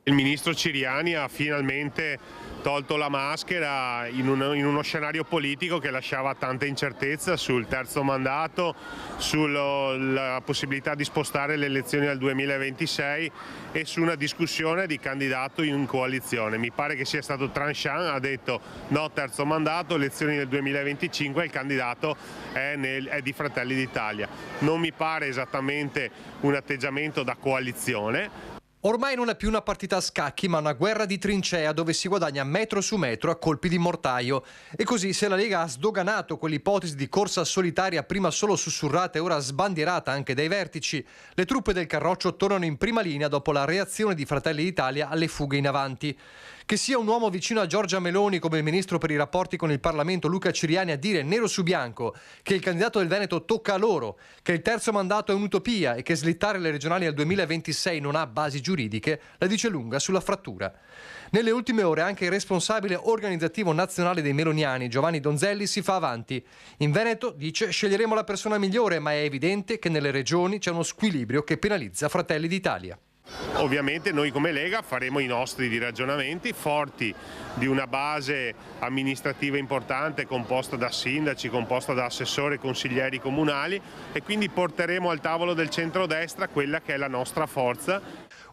Il ministro Ciriani ha finalmente tolto la maschera in uno scenario politico che lasciava tanta incertezza sul terzo mandato, sulla possibilità di spostare le elezioni al 2026 e su una discussione di candidato in coalizione. Mi pare che sia stato tranchant, ha detto no terzo mandato, elezioni nel 2025 e il candidato è di Fratelli d'Italia. Non mi pare esattamente un atteggiamento da coalizione. Ormai non è più una partita a scacchi, ma una guerra di trincea dove si guadagna metro su metro a colpi di mortaio. E così, se la Lega ha sdoganato quell'ipotesi di corsa solitaria prima solo sussurrata e ora sbandierata anche dai vertici, le truppe del Carroccio tornano in prima linea dopo la reazione di Fratelli d'Italia alle fughe in avanti. Che sia un uomo vicino a Giorgia Meloni come il ministro per i rapporti con il Parlamento Luca Ciriani a dire nero su bianco che il candidato del Veneto tocca a loro, che il terzo mandato è un'utopia e che slittare le regionali al 2026 non ha basi giuridiche, la dice lunga sulla frattura. Nelle ultime ore anche il responsabile organizzativo nazionale dei meloniani, Giovanni Donzelli, si fa avanti. In Veneto, dice, sceglieremo la persona migliore, ma è evidente che nelle regioni c'è uno squilibrio che penalizza Fratelli d'Italia. Ovviamente noi come Lega faremo i nostri di ragionamenti forti di una base amministrativa importante composta da sindaci, composta da assessori e consiglieri comunali e quindi porteremo al tavolo del centrodestra quella che è la nostra forza.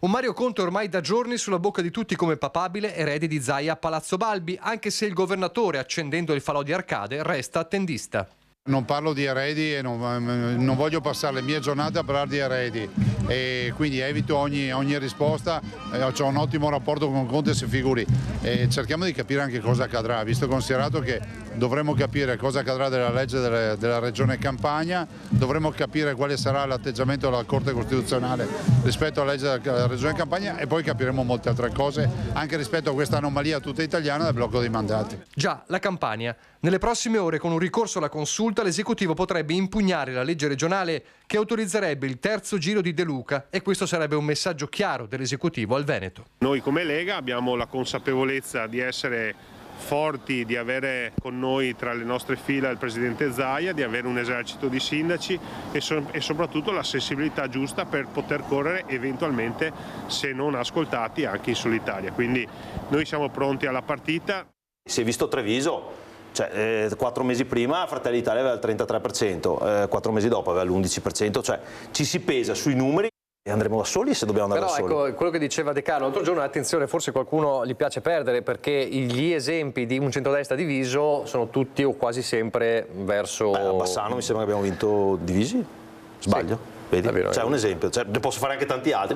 Un Mario Conte ormai da giorni sulla bocca di tutti come papabile erede di Zaia a Palazzo Balbi, anche se il governatore, accendendo il falò di Arcade, resta attendista. Non parlo di eredi e non voglio passare le mie giornate a parlare di eredi e quindi evito ogni risposta. Ho un ottimo rapporto con Conte, si figuri, e cerchiamo di capire anche cosa accadrà, visto considerato che dovremo capire cosa accadrà della legge della Regione Campania, dovremo capire quale sarà l'atteggiamento della Corte Costituzionale rispetto alla legge della Regione Campania e poi capiremo molte altre cose anche rispetto a questa anomalia tutta italiana del blocco dei mandati. Già, la Campania. Nelle prossime ore, con un ricorso alla consulta, l'esecutivo potrebbe impugnare la legge regionale che autorizzerebbe il terzo giro di De Luca e questo sarebbe un messaggio chiaro dell'esecutivo al Veneto. Noi come Lega abbiamo la consapevolezza di essere forti, di avere con noi tra le nostre fila il presidente Zaia, di avere un esercito di sindaci e soprattutto la sensibilità giusta per poter correre eventualmente, se non ascoltati, anche in solitaria. Quindi noi siamo pronti alla partita. Si è visto Treviso. 4 mesi prima Fratelli d'Italia aveva il 33%, 4 mesi dopo aveva l'11%, cioè ci si pesa sui numeri e andremo da soli se dobbiamo andare da soli. Però ecco, quello che diceva De Carlo l'altro giorno, attenzione, forse qualcuno gli piace perdere perché gli esempi di un centrodestra diviso sono tutti o quasi sempre verso... A Bassano mi sembra che abbiamo vinto divisi, sbaglio? Sì, vedi? C'è un esempio, ne posso fare anche tanti altri.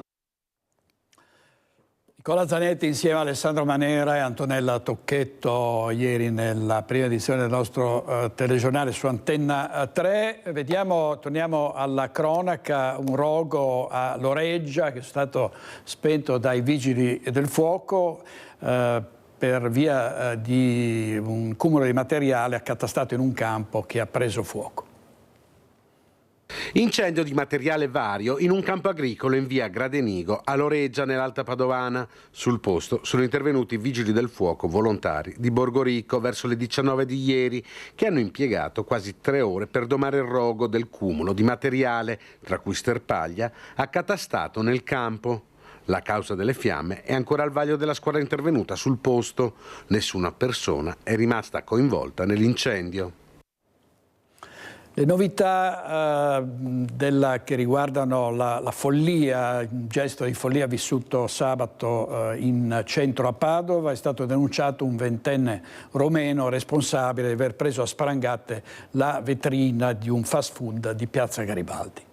Nicola Zanetti insieme a Alessandro Manera e Antonella Tocchetto ieri nella prima edizione del nostro telegiornale su Antenna 3. Torniamo alla cronaca, un rogo a Loreggia che è stato spento dai vigili del fuoco per via di un cumulo di materiale accatastato in un campo che ha preso fuoco. Incendio di materiale vario in un campo agricolo in via Gradenigo a Loreggia nell'Alta Padovana. Sul posto sono intervenuti vigili del fuoco volontari di Borgorico verso le 19 di ieri che hanno impiegato quasi 3 ore per domare il rogo del cumulo di materiale, tra cui sterpaglia, accatastato nel campo. La causa delle fiamme è ancora al vaglio della squadra intervenuta sul posto. Nessuna persona è rimasta coinvolta nell'incendio. Le novità che riguardano la follia, il gesto di follia vissuto sabato in centro a Padova, è stato denunciato un 20enne romeno responsabile di aver preso a sprangate la vetrina di un fast food di Piazza Garibaldi.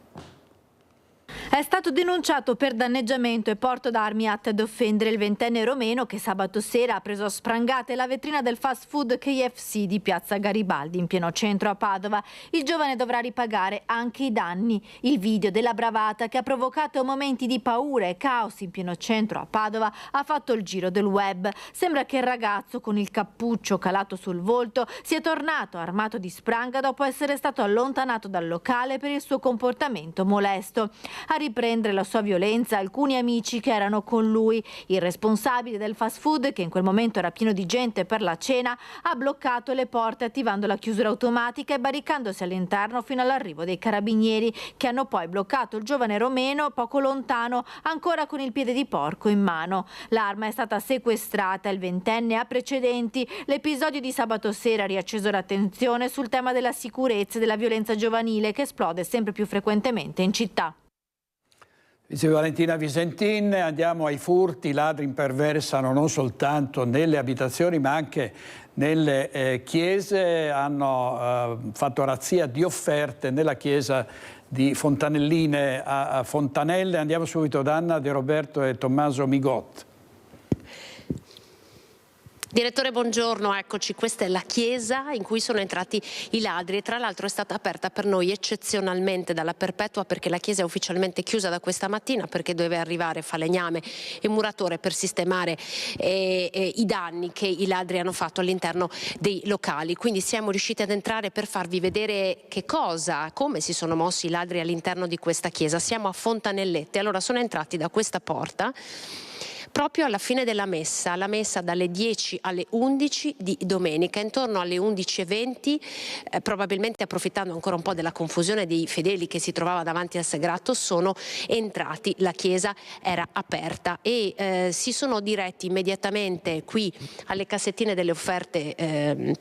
È stato denunciato per danneggiamento e porto d'armi atte ad offendere il 20enne romeno che sabato sera ha preso a sprangate la vetrina del fast food KFC di Piazza Garibaldi in pieno centro a Padova. Il giovane dovrà ripagare anche i danni. Il video della bravata che ha provocato momenti di paura e caos in pieno centro a Padova ha fatto il giro del web. Sembra che il ragazzo con il cappuccio calato sul volto sia tornato armato di spranga dopo essere stato allontanato dal locale per il suo comportamento molesto. A riprendere la sua violenza alcuni amici che erano con lui. Il responsabile del fast food, che in quel momento era pieno di gente per la cena, ha bloccato le porte attivando la chiusura automatica e barricandosi all'interno fino all'arrivo dei carabinieri, che hanno poi bloccato il giovane romeno poco lontano, ancora con il piede di porco in mano. L'arma è stata sequestrata, il 20enne ha precedenti. L'episodio di sabato sera ha riacceso l'attenzione sul tema della sicurezza e della violenza giovanile che esplode sempre più frequentemente in città. Dice Valentina Visentin, andiamo ai furti. I ladri imperversano non soltanto nelle abitazioni ma anche nelle chiese. Hanno fatto razzia di offerte nella chiesa di Fontanelline a Fontanelle. Andiamo subito da Anna De Roberto e Tommaso Migot. Direttore, buongiorno, eccoci, questa è la chiesa in cui sono entrati i ladri e tra l'altro è stata aperta per noi eccezionalmente dalla Perpetua, perché la chiesa è ufficialmente chiusa da questa mattina perché deve arrivare falegname e muratore per sistemare i danni che i ladri hanno fatto all'interno dei locali. Quindi siamo riusciti ad entrare per farvi vedere come si sono mossi i ladri all'interno di questa chiesa. Siamo a Fontanellette, allora sono entrati da questa porta proprio alla fine della messa, la messa dalle 10 alle 11 di domenica. Intorno alle 11:20, probabilmente approfittando ancora un po' della confusione dei fedeli che si trovava davanti al sagrato, sono entrati. La chiesa era aperta e si sono diretti immediatamente qui alle cassettine delle offerte,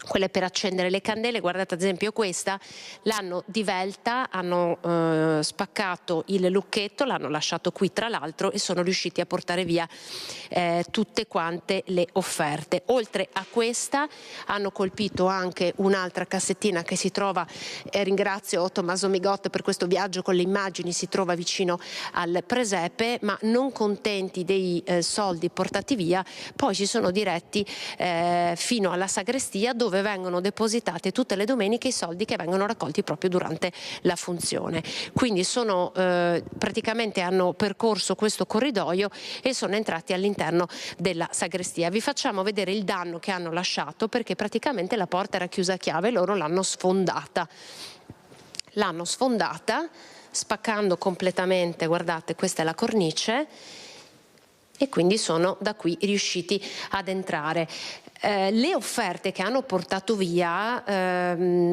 quelle per accendere le candele. Guardate ad esempio questa, l'hanno divelta, hanno spaccato il lucchetto, l'hanno lasciato qui tra l'altro e sono riusciti a portare via tutte quante le offerte. Oltre a questa hanno colpito anche un'altra cassettina che si trova, ringrazio Tommaso Migot per questo viaggio con le immagini, si trova vicino al presepe, ma non contenti dei soldi portati via, poi si sono diretti fino alla sagrestia, dove vengono depositate tutte le domeniche i soldi che vengono raccolti proprio durante la funzione. Quindi praticamente hanno percorso questo corridoio e sono entrati all'interno della sagrestia. Vi facciamo vedere il danno che hanno lasciato, perché praticamente la porta era chiusa a chiave, loro l'hanno sfondata. L'hanno sfondata spaccando completamente, guardate, questa è la cornice, e quindi sono da qui riusciti ad entrare. Le offerte che hanno portato via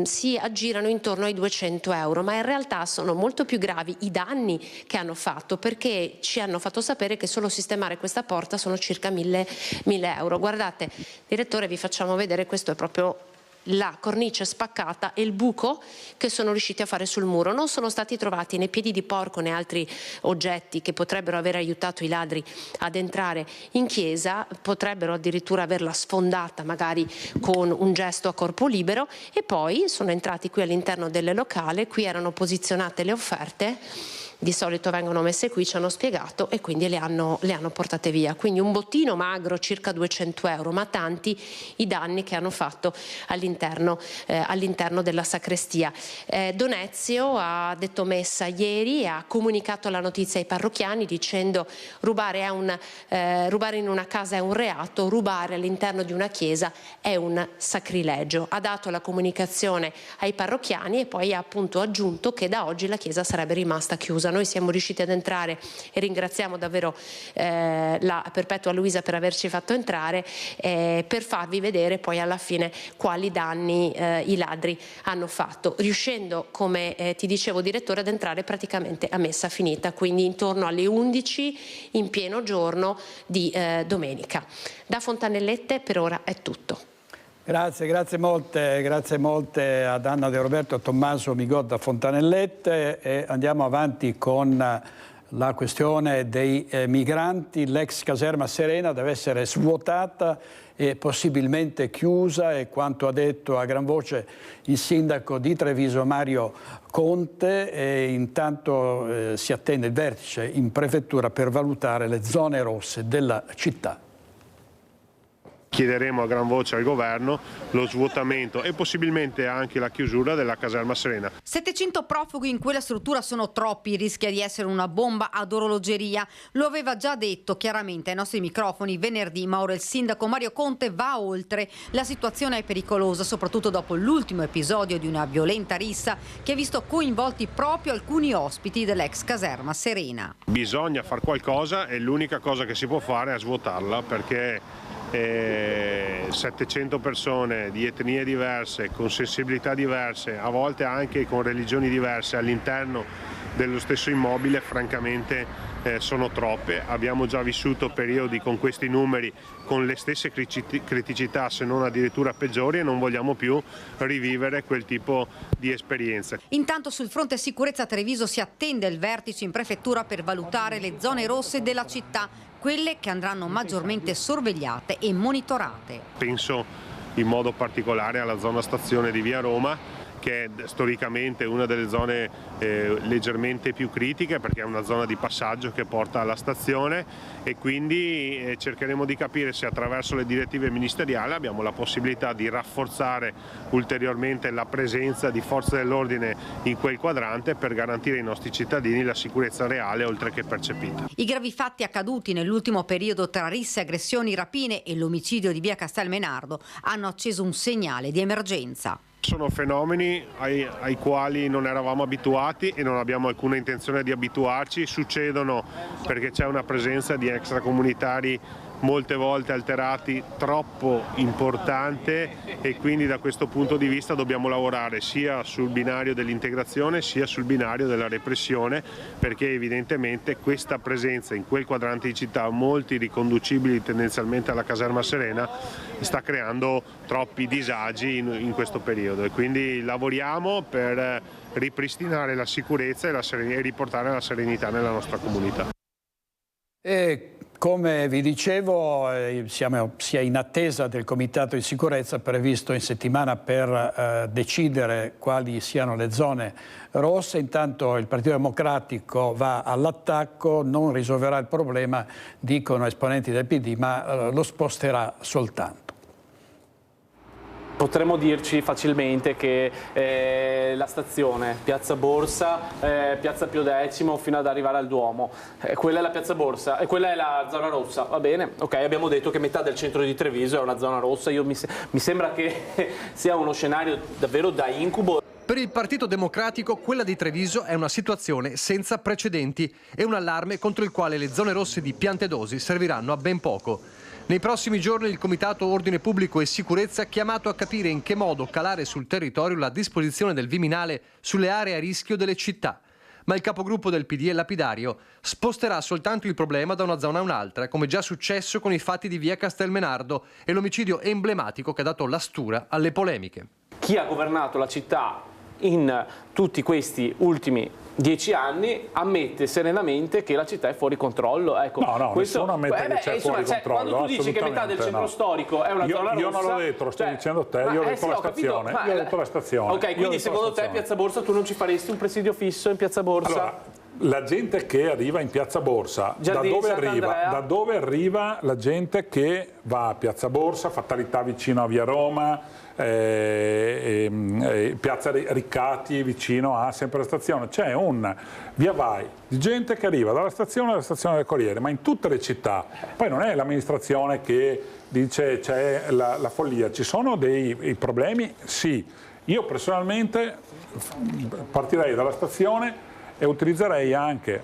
si aggirano intorno ai 200 euro, ma in realtà sono molto più gravi i danni che hanno fatto, perché ci hanno fatto sapere che solo sistemare questa porta sono circa 1000 euro. Guardate, direttore, vi facciamo vedere, questo è proprio la cornice spaccata e il buco che sono riusciti a fare sul muro. Non sono stati trovati né piedi di porco né altri oggetti che potrebbero aver aiutato i ladri ad entrare in chiesa, potrebbero addirittura averla sfondata magari con un gesto a corpo libero, e poi sono entrati qui all'interno del locale. Qui erano posizionate le offerte, di solito vengono messe qui, ci hanno spiegato, e quindi le hanno portate via. Quindi un bottino magro, circa 200 euro, ma tanti i danni che hanno fatto all'interno della sacrestia. Donezio ha detto messa ieri e ha comunicato la notizia ai parrocchiani dicendo: rubare in una casa è un reato, rubare all'interno di una chiesa è un sacrilegio. Ha dato la comunicazione ai parrocchiani e poi ha appunto aggiunto che da oggi la chiesa sarebbe rimasta chiusa chiusa. Noi siamo riusciti ad entrare e ringraziamo davvero la Perpetua Luisa per averci fatto entrare, per farvi vedere poi alla fine quali danni i ladri hanno fatto, riuscendo, come ti dicevo direttore, ad entrare praticamente a messa finita, quindi intorno alle 11 in pieno giorno di domenica. Da Fontanellette per ora è tutto. Grazie molte ad Anna De Roberto, a Tommaso Migot da Fontanellette, e andiamo avanti con la questione dei migranti. L'ex caserma Serena deve essere svuotata e possibilmente chiusa, è quanto ha detto a gran voce il sindaco di Treviso Mario Conte, e intanto si attende il vertice in prefettura per valutare le zone rosse della città. Chiederemo a gran voce al governo lo svuotamento e possibilmente anche la chiusura della caserma Serena. 700 profughi in quella struttura sono troppi, rischia di essere una bomba ad orologeria. Lo aveva già detto chiaramente ai nostri microfoni venerdì, ma ora il sindaco Mario Conte va oltre. La situazione è pericolosa, soprattutto dopo l'ultimo episodio di una violenta rissa che ha visto coinvolti proprio alcuni ospiti dell'ex caserma Serena. Bisogna fare qualcosa e l'unica cosa che si può fare è svuotarla, perché 700 persone di etnie diverse, con sensibilità diverse, a volte anche con religioni diverse all'interno dello stesso immobile, francamente sono troppe. Abbiamo già vissuto periodi con questi numeri, con le stesse criticità, se non addirittura peggiori, e non vogliamo più rivivere quel tipo di esperienze. Intanto sul fronte sicurezza a Treviso si attende il vertice in prefettura per valutare le zone rosse della città, quelle che andranno maggiormente sorvegliate e monitorate. Penso in modo particolare alla zona stazione di Via Roma, che è storicamente una delle zone leggermente più critiche, perché è una zona di passaggio che porta alla stazione, e quindi cercheremo di capire se attraverso le direttive ministeriali abbiamo la possibilità di rafforzare ulteriormente la presenza di forze dell'ordine in quel quadrante per garantire ai nostri cittadini la sicurezza reale oltre che percepita. I gravi fatti accaduti nell'ultimo periodo tra risse, aggressioni, rapine e l'omicidio di via Castelmenardo hanno acceso un segnale di emergenza. Sono fenomeni ai quali non eravamo abituati e non abbiamo alcuna intenzione di abituarci. Succedono perché c'è una presenza di extracomunitari molte volte alterati troppo importante, e quindi da questo punto di vista dobbiamo lavorare sia sul binario dell'integrazione sia sul binario della repressione, perché evidentemente questa presenza in quel quadrante di città, molti riconducibili tendenzialmente alla caserma Serena, sta creando troppi disagi in questo periodo, e quindi lavoriamo per ripristinare la sicurezza e riportare la serenità nella nostra comunità. E come vi dicevo, siamo in attesa del Comitato di Sicurezza previsto in settimana per decidere quali siano le zone rosse. Intanto il Partito Democratico va all'attacco, non risolverà il problema, dicono esponenti del PD, ma lo sposterà soltanto. Potremmo dirci facilmente che la stazione, Piazza Borsa, Piazza Pio X fino ad arrivare al Duomo, quella è la Piazza Borsa e quella è la zona rossa, va bene? Ok, abbiamo detto che metà del centro di Treviso è una zona rossa, mi sembra che sia uno scenario davvero da incubo. Per il Partito Democratico quella di Treviso è una situazione senza precedenti e un allarme contro il quale le zone rosse di Piantedosi serviranno a ben poco. Nei prossimi giorni il Comitato Ordine Pubblico e Sicurezza è chiamato a capire in che modo calare sul territorio la disposizione del Viminale sulle aree a rischio delle città. Ma il capogruppo del PD e Lapidario sposterà soltanto il problema da una zona a un'altra, come già successo con i fatti di via Castelmenardo e l'omicidio emblematico che ha dato la stura alle polemiche. Chi ha governato la città in tutti questi ultimi 10 anni ammette serenamente che la città è fuori controllo. Ecco, no, nessuno ammette che c'è fuori controllo. Quando tu dici che metà del centro storico è una zona rossa... Io non l'ho detto, lo stai dicendo te, io ho detto la stazione. Io ho detto la stazione. Ok, quindi secondo te Piazza Borsa tu non ci faresti un presidio fisso in Piazza Borsa? Allora, la gente che arriva in Piazza Borsa, da dove arriva la gente che va a Piazza Borsa, fatalità vicino a Via Roma, Piazza Riccati vicino a sempre la stazione, c'è un via vai di gente che arriva dalla stazione alla stazione del Corriere, ma in tutte le città. Poi non è l'amministrazione che dice c'è la follia, ci sono dei problemi, sì. Io personalmente partirei dalla stazione e utilizzerei anche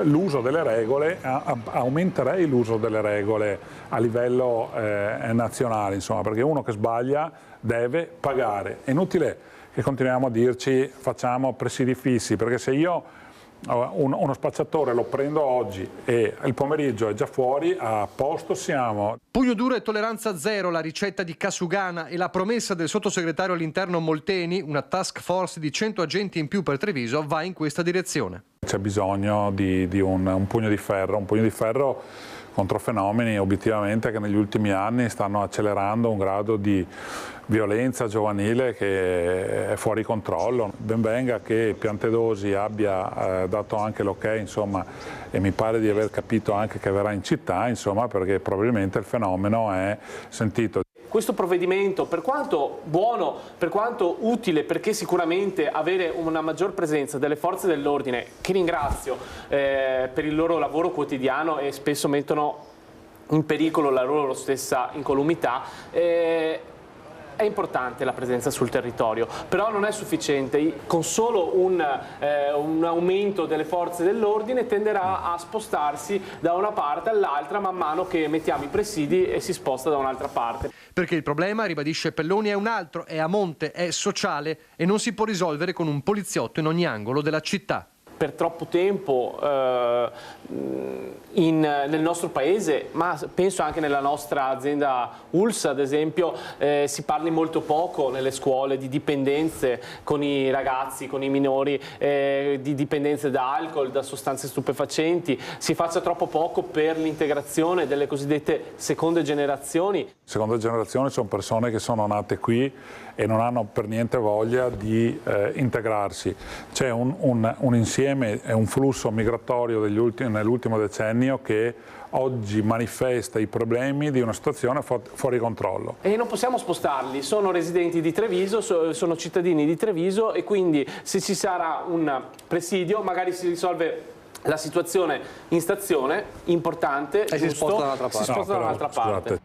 l'uso delle regole, aumenterei l'uso delle regole a livello nazionale, insomma, perché uno che sbaglia deve pagare. È inutile che continuiamo a dirci facciamo presidi fissi, perché se io uno spacciatore lo prendo oggi e il pomeriggio è già fuori, a posto siamo. Pugno duro e tolleranza zero, la ricetta di Casugana e la promessa del sottosegretario all'interno Molteni, una task force di 100 agenti in più per Treviso, va in questa direzione. C'è bisogno di un pugno di ferro contro fenomeni obiettivamente che negli ultimi anni stanno accelerando un grado di violenza giovanile che è fuori controllo. Ben venga che Piantedosi abbia dato anche l'ok, insomma, e mi pare di aver capito anche che verrà in città, insomma, perché probabilmente il fenomeno è sentito. Questo provvedimento, per quanto buono, per quanto utile, perché sicuramente avere una maggior presenza delle forze dell'ordine, che ringrazio per il loro lavoro quotidiano e spesso mettono in pericolo la loro stessa incolumità, è importante la presenza sul territorio, però non è sufficiente. Con solo un aumento delle forze dell'ordine tenderà a spostarsi da una parte all'altra man mano che mettiamo i presidi e si sposta da un'altra parte. Perché il problema, ribadisce Pelloni, è un altro, è a monte, è sociale e non si può risolvere con un poliziotto in ogni angolo della città. Per troppo tempo nel nostro paese, ma penso anche nella nostra azienda ULSS ad esempio, si parli molto poco nelle scuole di dipendenze con i ragazzi, con i minori, di dipendenze da alcol, da sostanze stupefacenti, si faccia troppo poco per l'integrazione delle cosiddette seconde generazioni. Seconde generazioni sono persone che sono nate qui e non hanno per niente voglia di integrarsi. C'è un insieme e un flusso migratorio nell'ultimo decennio che oggi manifesta i problemi di una situazione fuori controllo. E non possiamo spostarli, sono residenti di Treviso, sono cittadini di Treviso e quindi se ci sarà un presidio magari si risolve la situazione in stazione, importante, e giusto, si sposta dall'altra parte. Si sposta dall'altra parte.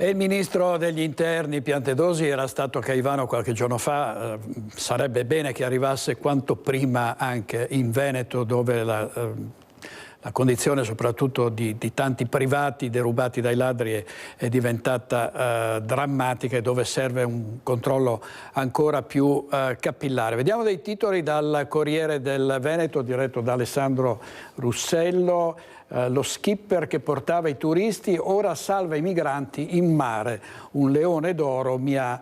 E il ministro degli interni Piantedosi era stato a Caivano qualche giorno fa, sarebbe bene che arrivasse quanto prima anche in Veneto, dove la condizione soprattutto di tanti privati derubati dai ladri è diventata drammatica e dove serve un controllo ancora più capillare. Vediamo dei titoli dal Corriere del Veneto diretto da Alessandro Russello. Lo skipper che portava i turisti ora salva i migranti in mare. Un leone d'oro mi ha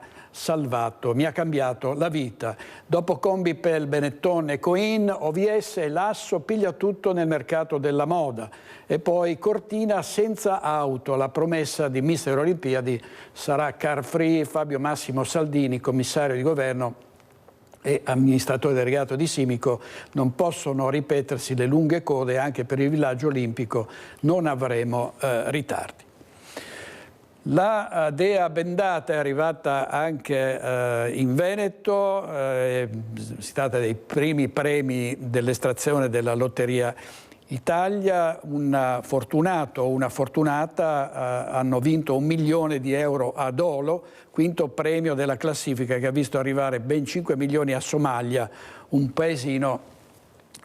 cambiato la vita. Dopo Combipel, Benetton e Coin, OVS e Lasso piglia tutto nel mercato della moda. E poi Cortina senza auto, la promessa di Mister Olimpiadi sarà car free. Fabio Massimo Saldini, commissario di governo e amministratore delegato di Simico, non possono ripetersi le lunghe code, anche per il villaggio olimpico non avremo ritardi. La Dea bendata è arrivata anche in Veneto, si tratta dei primi premi dell'estrazione della Lotteria Italia. Un fortunato o una fortunata hanno vinto 1 milione di euro a Dolo, quinto premio della classifica che ha visto arrivare ben 5 milioni a Somalia, un paesino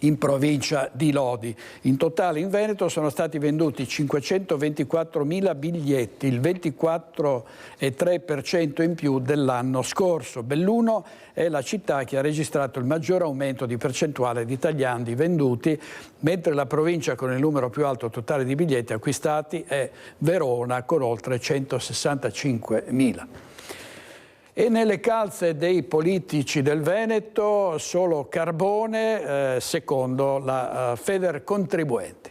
in provincia di Lodi. In totale in Veneto sono stati venduti 524.000 biglietti, il 24,3% in più dell'anno scorso. Belluno è la città che ha registrato il maggior aumento di percentuale di tagliandi venduti, mentre la provincia con il numero più alto totale di biglietti acquistati è Verona con oltre 165.000. E nelle calze dei politici del Veneto solo Carbone, secondo la Federcontribuenti.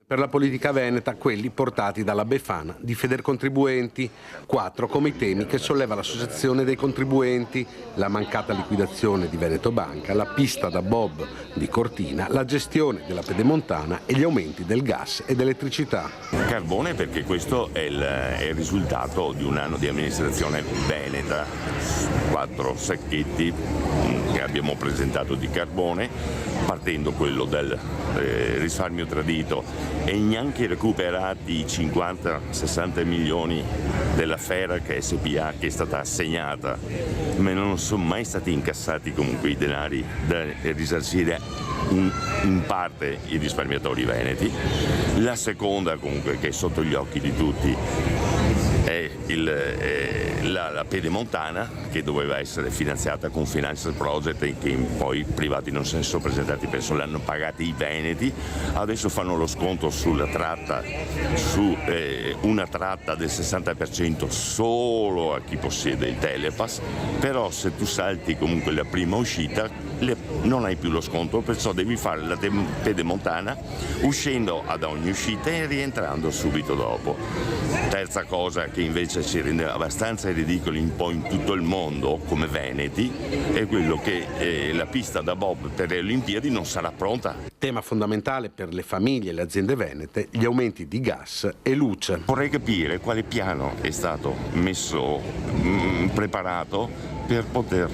Per la politica veneta, quelli portati dalla Befana di Federcontribuenti. 4 come i temi che solleva l'associazione dei contribuenti: la mancata liquidazione di Veneto Banca, la pista da bob di Cortina, la gestione della Pedemontana e gli aumenti del gas e dell'elettricità. Carbone perché questo è il risultato di un anno di amministrazione veneta. 4 sacchetti che abbiamo presentato di carbone, partendo quello del risparmio tradito e neanche recuperati i 50-60 milioni della Ferac SPA che è stata assegnata, ma non sono mai stati incassati comunque i denari da risarcire in parte i risparmiatori veneti. La seconda comunque, che è sotto gli occhi di tutti, è la Pedemontana, che doveva essere finanziata con Financial Project e che poi i privati non se ne sono presentati, penso l'hanno pagati i veneti. Adesso fanno lo sconto sulla tratta, su una tratta del 60% solo a chi possiede il Telepass, però se tu salti comunque la prima uscita non hai più lo sconto, perciò devi fare la Pedemontana uscendo ad ogni uscita e rientrando subito dopo. Terza cosa che invece ci rende abbastanza ridicoli un po' in tutto il mondo come veneti è quello che la pista da bob per le Olimpiadi non sarà pronta. Tema fondamentale per le famiglie e le aziende venete, gli aumenti di gas e luce. Vorrei capire quale piano è stato messo, preparato per poter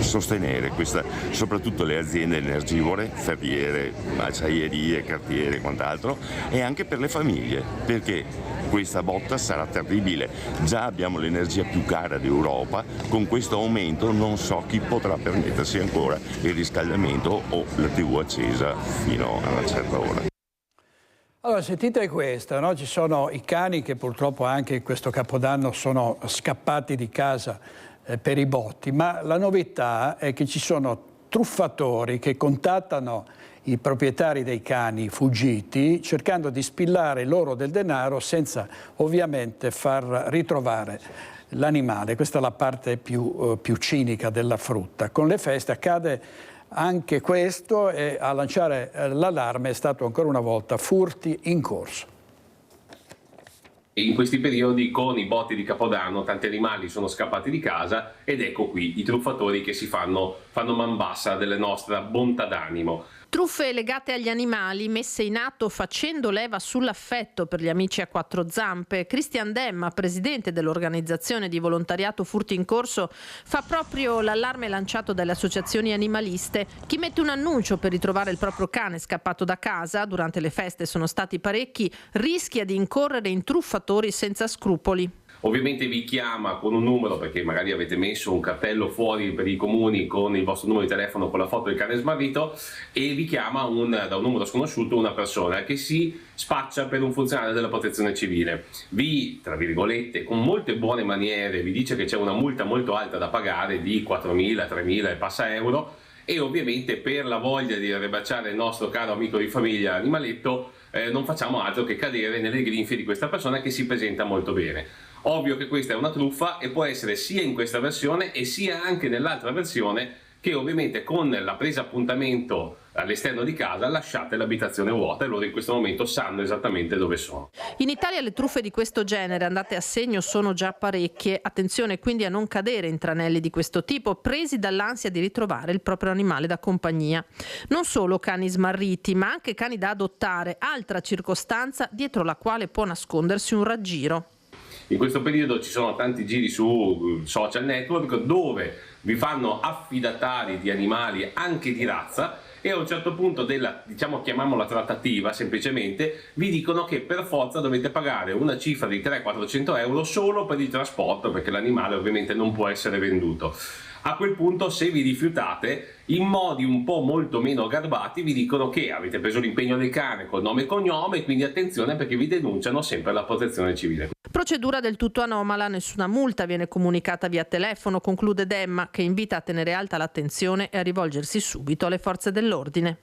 sostenere questa, soprattutto le aziende energivore, ferriere, acciaierie, cartiere e quant'altro, e anche per le famiglie, perché questa botta sarà terribile. Già abbiamo l'energia più cara d'Europa, con questo aumento non so chi potrà permettersi ancora il riscaldamento o la TV accesa fino a una certa ora. Allora, sentite questa, no? Ci sono i cani che purtroppo anche in questo Capodanno sono scappati di casa per i botti, ma la novità è che ci sono truffatori che contattano i proprietari dei cani fuggiti cercando di spillare loro del denaro senza ovviamente far ritrovare l'animale. Questa è la parte più cinica della frutta. Con le feste accade anche questo e a lanciare l'allarme è stato ancora una volta furti in corso. In questi periodi con i botti di Capodanno tanti animali sono scappati di casa ed ecco qui i truffatori che si fanno man bassa della nostra bontà d'animo. Truffe legate agli animali messe in atto facendo leva sull'affetto per gli amici a quattro zampe. Christian Demma, presidente dell'organizzazione di volontariato Furti in Corso, fa proprio l'allarme lanciato dalle associazioni animaliste. Chi mette un annuncio per ritrovare il proprio cane scappato da casa, durante le feste sono stati parecchi, rischia di incorrere in truffatori senza scrupoli. Ovviamente vi chiama con un numero, perché magari avete messo un cartello fuori per i comuni con il vostro numero di telefono con la foto del cane smarrito, e vi chiama da un numero sconosciuto una persona che si spaccia per un funzionario della protezione civile. Vi, tra virgolette, con molte buone maniere vi dice che c'è una multa molto alta da pagare di 4.000, 3.000 e passa euro, e ovviamente per la voglia di riabbracciare il nostro caro amico di famiglia animaletto non facciamo altro che cadere nelle grinfie di questa persona che si presenta molto bene. Ovvio che questa è una truffa e può essere sia in questa versione e sia anche nell'altra versione, che ovviamente con la presa appuntamento all'esterno di casa lasciate l'abitazione vuota e loro in questo momento sanno esattamente dove sono. In Italia le truffe di questo genere andate a segno sono già parecchie. Attenzione quindi a non cadere in tranelli di questo tipo, presi dall'ansia di ritrovare il proprio animale da compagnia. Non solo cani smarriti, ma anche cani da adottare, altra circostanza dietro la quale può nascondersi un raggiro. In questo periodo ci sono tanti giri su social network dove vi fanno affidatari di animali anche di razza e a un certo punto della, chiamiamola trattativa semplicemente, vi dicono che per forza dovete pagare una cifra di 300-400 euro solo per il trasporto, perché l'animale ovviamente non può essere venduto. A quel punto, se vi rifiutate, in modi un po' molto meno garbati vi dicono che avete preso l'impegno del cane col nome e cognome, quindi attenzione perché vi denunciano sempre alla protezione civile. Procedura del tutto anomala, nessuna multa viene comunicata via telefono, conclude Demma, che invita a tenere alta l'attenzione e a rivolgersi subito alle forze dell'ordine.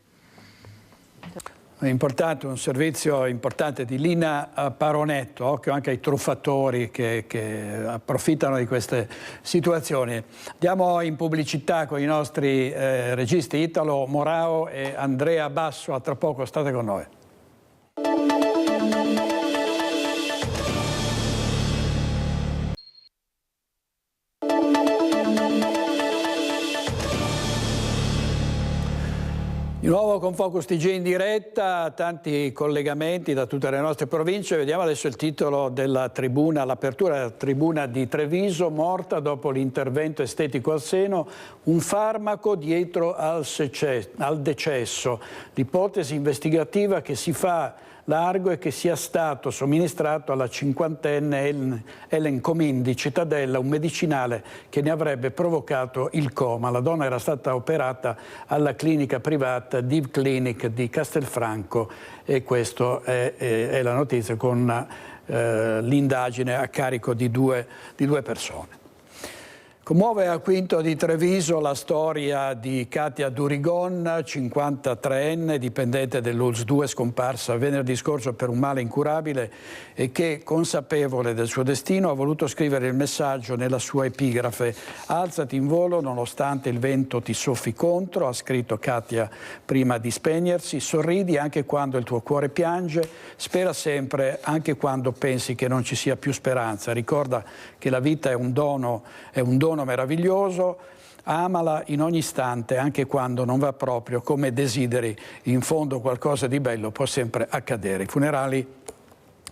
È importante, un servizio importante di Lina Paronetto, occhio anche ai truffatori che approfittano di queste situazioni. Andiamo in pubblicità con i nostri registi Italo Morao e Andrea Basso, a tra poco, state con noi. Di nuovo con Focus TG in diretta, tanti collegamenti da tutte le nostre province. Vediamo adesso il titolo della tribuna, l'apertura della tribuna di Treviso, morta dopo l'intervento estetico al seno, un farmaco dietro al decesso. L'ipotesi investigativa che si fa largo è che sia stato somministrato alla 50enne Ellen Comin di Cittadella un medicinale che ne avrebbe provocato il coma. La donna era stata operata alla clinica privata Div Clinic di Castelfranco e questa è la notizia con l'indagine a carico di due persone. Commuove a Quinto di Treviso la storia di Katia Durigon, 53enne, dipendente dell'ULSS 2, scomparsa venerdì scorso per un male incurabile e che, consapevole del suo destino, ha voluto scrivere il messaggio nella sua epigrafe. Alzati in volo nonostante il vento ti soffi contro, ha scritto Katia prima di spegnersi, sorridi anche quando il tuo cuore piange, spera sempre anche quando pensi che non ci sia più speranza, ricorda che la vita è un dono meraviglioso, amala in ogni istante anche quando non va proprio come desideri, in fondo qualcosa di bello può sempre accadere. I funerali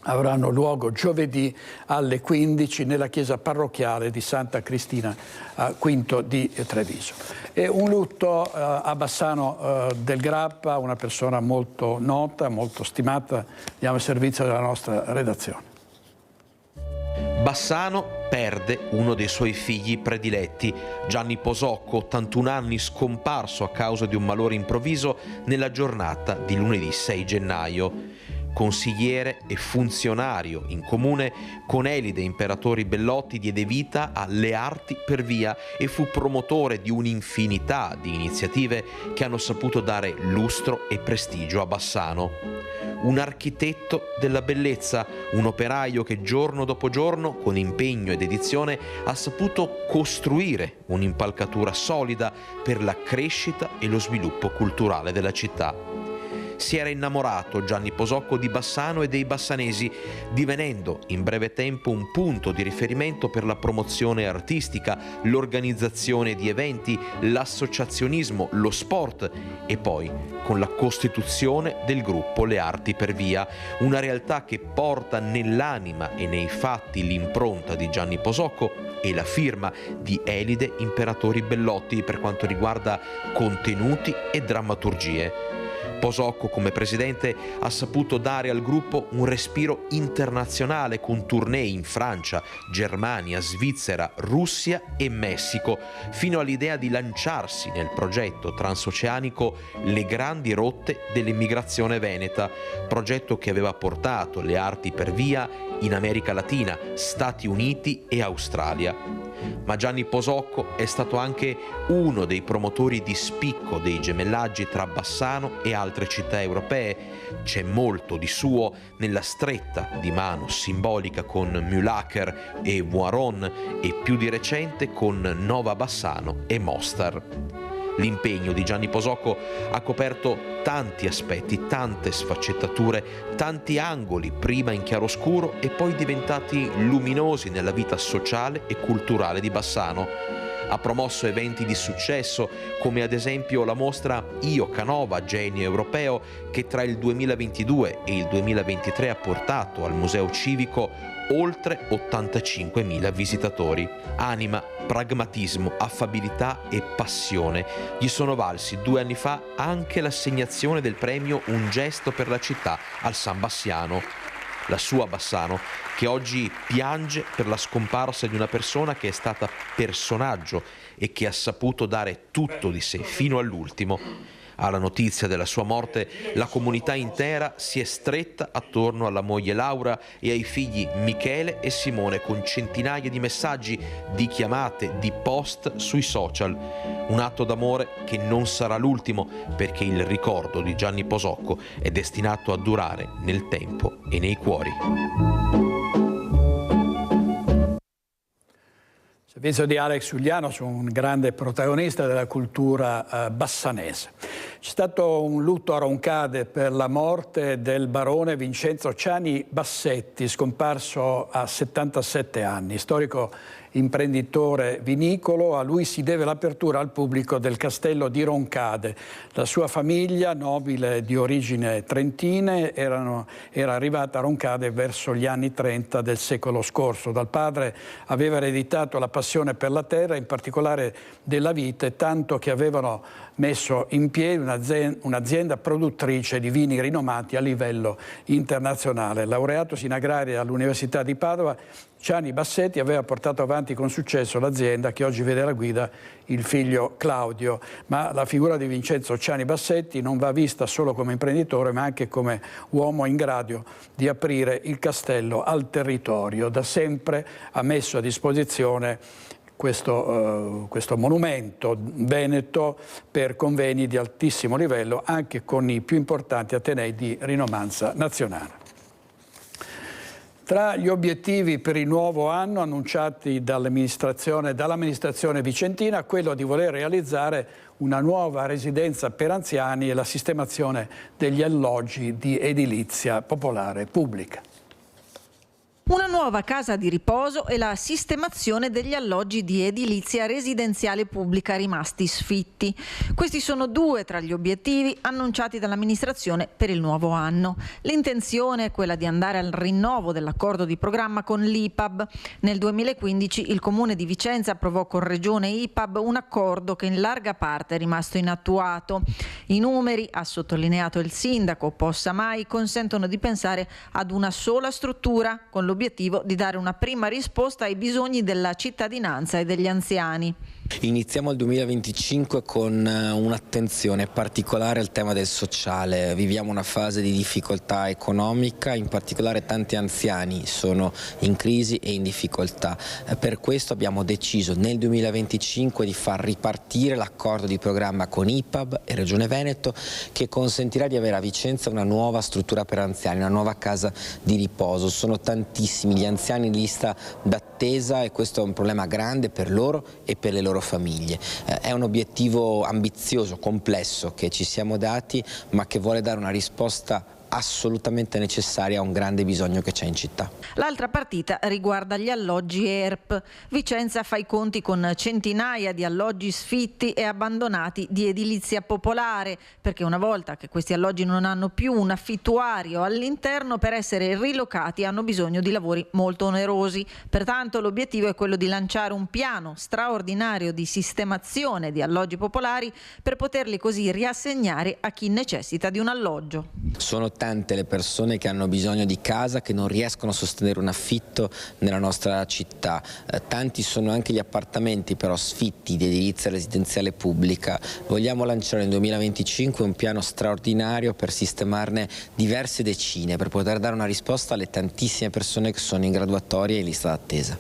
avranno luogo giovedì alle 15 nella chiesa parrocchiale di Santa Cristina a Quinto di Treviso. E un lutto a Bassano del Grappa, una persona molto nota, molto stimata, diamo il servizio della nostra redazione. Bassano perde uno dei suoi figli prediletti, Gianni Posocco, 81 anni, scomparso a causa di un malore improvviso nella giornata di lunedì 6 gennaio. Consigliere e funzionario in comune con Elide Imperatori Bellotti, diede vita alle arti per via e fu promotore di un'infinità di iniziative che hanno saputo dare lustro e prestigio a Bassano. Un architetto della bellezza, un operaio che giorno dopo giorno, con impegno e dedizione, ha saputo costruire un'impalcatura solida per la crescita e lo sviluppo culturale della città. Si era innamorato Gianni Posocco di Bassano e dei bassanesi, divenendo in breve tempo un punto di riferimento per la promozione artistica, l'organizzazione di eventi, l'associazionismo, lo sport e poi con la costituzione del gruppo Le Arti per Via, una realtà che porta nell'anima e nei fatti l'impronta di Gianni Posocco e la firma di Elide Imperatori Bellotti per quanto riguarda contenuti e drammaturgie. Posocco, come presidente, ha saputo dare al gruppo un respiro internazionale con tournée in Francia, Germania, Svizzera, Russia e Messico, fino all'idea di lanciarsi nel progetto transoceanico Le Grandi Rotte dell'Immigrazione Veneta, progetto che aveva portato le arti per via in America Latina, Stati Uniti e Australia. Ma Gianni Posocco è stato anche uno dei promotori di spicco dei gemellaggi tra Bassano e altre città europee. C'è molto di suo nella stretta di mano simbolica con Mühlacker e Voiron e più di recente con Nova Bassano e Mostar. L'impegno di Gianni Posocco ha coperto tanti aspetti, tante sfaccettature, tanti angoli, prima in chiaroscuro e poi diventati luminosi nella vita sociale e culturale di Bassano. Ha promosso eventi di successo, come ad esempio la mostra Io Canova, genio europeo, che tra il 2022 e il 2023 ha portato al Museo Civico oltre 85.000 visitatori. Anima, pragmatismo, affabilità e passione gli sono valsi 2 anni fa anche l'assegnazione del premio Un gesto per la città al San Bassiano. La sua Bassano, che oggi piange per la scomparsa di una persona che è stata personaggio e che ha saputo dare tutto di sé fino all'ultimo. Alla notizia della sua morte, la comunità intera si è stretta attorno alla moglie Laura e ai figli Michele e Simone, con centinaia di messaggi, di chiamate, di post sui social. Un atto d'amore che non sarà l'ultimo, perché il ricordo di Gianni Posocco è destinato a durare nel tempo e nei cuori. Servizio di Alex Giuliano su un grande protagonista della cultura bassanese. C'è stato un lutto a Roncade per la morte del barone Vincenzo Ciani Bassetti, scomparso a 77 anni, storico imprenditore vinicolo. A lui si deve l'apertura al pubblico del castello di Roncade. La sua famiglia, nobile di origine trentine, era arrivata a Roncade verso gli anni 30 del secolo scorso. Dal padre aveva ereditato la passione per la terra, in particolare della vite, tanto che avevano messo in piedi un'azienda produttrice di vini rinomati a livello internazionale. Laureatosi in agraria all'Università di Padova, Ciani Bassetti aveva portato avanti con successo l'azienda che oggi vede alla guida il figlio Claudio. Ma la figura di Vincenzo Ciani Bassetti non va vista solo come imprenditore, ma anche come uomo in grado di aprire il castello al territorio. Da sempre ha messo a disposizione questo monumento veneto per convegni di altissimo livello, anche con i più importanti atenei di rinomanza nazionale. Tra gli obiettivi per il nuovo anno annunciati dall'amministrazione vicentina, quello di voler realizzare una nuova residenza per anziani e la sistemazione degli alloggi di edilizia popolare pubblica. Una nuova casa di riposo e la sistemazione degli alloggi di edilizia residenziale pubblica rimasti sfitti. Questi sono due tra gli obiettivi annunciati dall'amministrazione per il nuovo anno. L'intenzione è quella di andare al rinnovo dell'accordo di programma con l'IPAB. Nel 2015 il Comune di Vicenza approvò con Regione e IPAB un accordo che in larga parte è rimasto inattuato. I numeri, ha sottolineato il sindaco Possamai, consentono di pensare ad una sola struttura con l'obiettivo di dare una prima risposta ai bisogni della cittadinanza e degli anziani. Iniziamo il 2025 con un'attenzione particolare al tema del sociale. Viviamo una fase di difficoltà economica, in particolare tanti anziani sono in crisi e in difficoltà. Per questo abbiamo deciso nel 2025 di far ripartire l'accordo di programma con IPAB e Regione Veneto, che consentirà di avere a Vicenza una nuova struttura per anziani, una nuova casa di riposo. Sono tantissimi gli anziani in lista d'attesa e questo è un problema grande per loro e per le loro famiglie. È un obiettivo ambizioso, complesso che ci siamo dati, ma che vuole dare una risposta assolutamente necessaria a un grande bisogno che c'è in città. L'altra partita riguarda gli alloggi ERP. Vicenza fa i conti con centinaia di alloggi sfitti e abbandonati di edilizia popolare, perché una volta che questi alloggi non hanno più un affittuario all'interno, per essere rilocati hanno bisogno di lavori molto onerosi. Pertanto l'obiettivo è quello di lanciare un piano straordinario di sistemazione di alloggi popolari per poterli così riassegnare a chi necessita di un alloggio. Sono tante le persone che hanno bisogno di casa, che non riescono a sostenere un affitto nella nostra città. Tanti sono anche gli appartamenti però sfitti di edilizia residenziale pubblica. Vogliamo lanciare nel 2025 un piano straordinario per sistemarne diverse decine, per poter dare una risposta alle tantissime persone che sono in graduatoria e in lista d'attesa.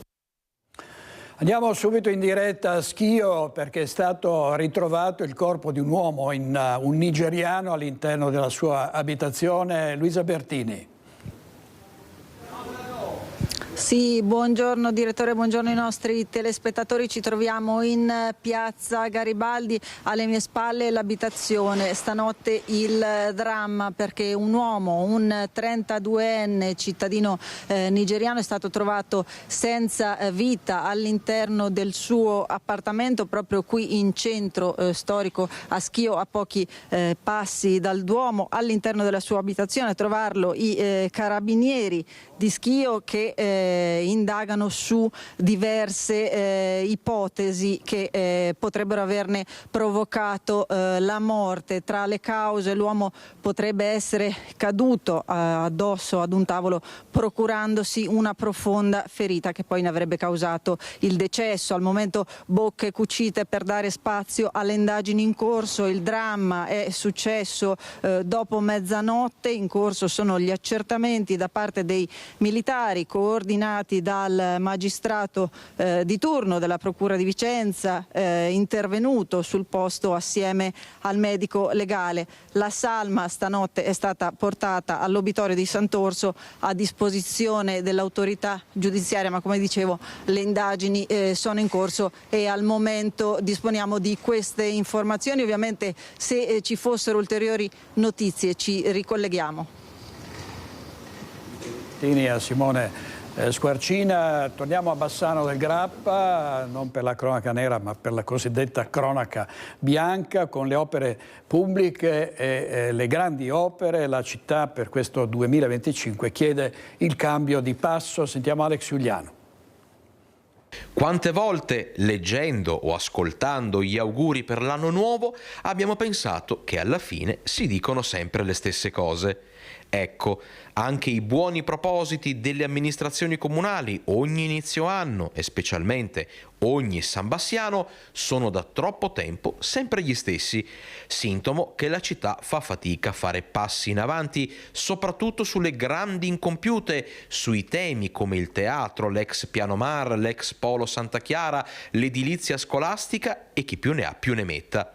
Andiamo subito in diretta a Schio perché è stato ritrovato il corpo di un uomo, un nigeriano, all'interno della sua abitazione. Luisa Bertini. Sì, buongiorno direttore, buongiorno ai nostri telespettatori. Ci troviamo in piazza Garibaldi, alle mie spalle l'abitazione. Stanotte il dramma perché un uomo, un 32enne cittadino nigeriano, è stato trovato senza vita all'interno del suo appartamento proprio qui in centro storico a Schio, a pochi passi dal Duomo. All'interno della sua abitazione a trovarlo i carabinieri di Schio che indagano su diverse ipotesi che potrebbero averne provocato la morte. Tra le cause l'uomo potrebbe essere caduto addosso ad un tavolo procurandosi una profonda ferita che poi ne avrebbe causato il decesso. Al momento bocche cucite per dare spazio alle indagini in corso. Il dramma è successo dopo mezzanotte. In corso sono gli accertamenti da parte dei militari coordinati dal magistrato di turno della Procura di Vicenza, intervenuto sul posto assieme al medico legale. La salma stanotte è stata portata all'obitorio di Sant'Orso a disposizione dell'autorità giudiziaria, ma come dicevo le indagini sono in corso e al momento disponiamo di queste informazioni. Ovviamente se ci fossero ulteriori notizie ci ricolleghiamo. A Simone Squarcina. Torniamo a Bassano del Grappa, non per la cronaca nera ma per la cosiddetta cronaca bianca, con le opere pubbliche e le grandi opere. La città per questo 2025 chiede il cambio di passo. Sentiamo Alex Giuliano. Quante volte, leggendo o ascoltando gli auguri per l'anno nuovo, abbiamo pensato che alla fine si dicono sempre le stesse cose. Ecco, anche i buoni propositi delle amministrazioni comunali ogni inizio anno e specialmente ogni San Bassiano sono da troppo tempo sempre gli stessi, sintomo che la città fa fatica a fare passi in avanti, soprattutto sulle grandi incompiute, sui temi come il teatro, l'ex Piano Mar, l'ex Polo Santa Chiara, l'edilizia scolastica e chi più ne ha più ne metta.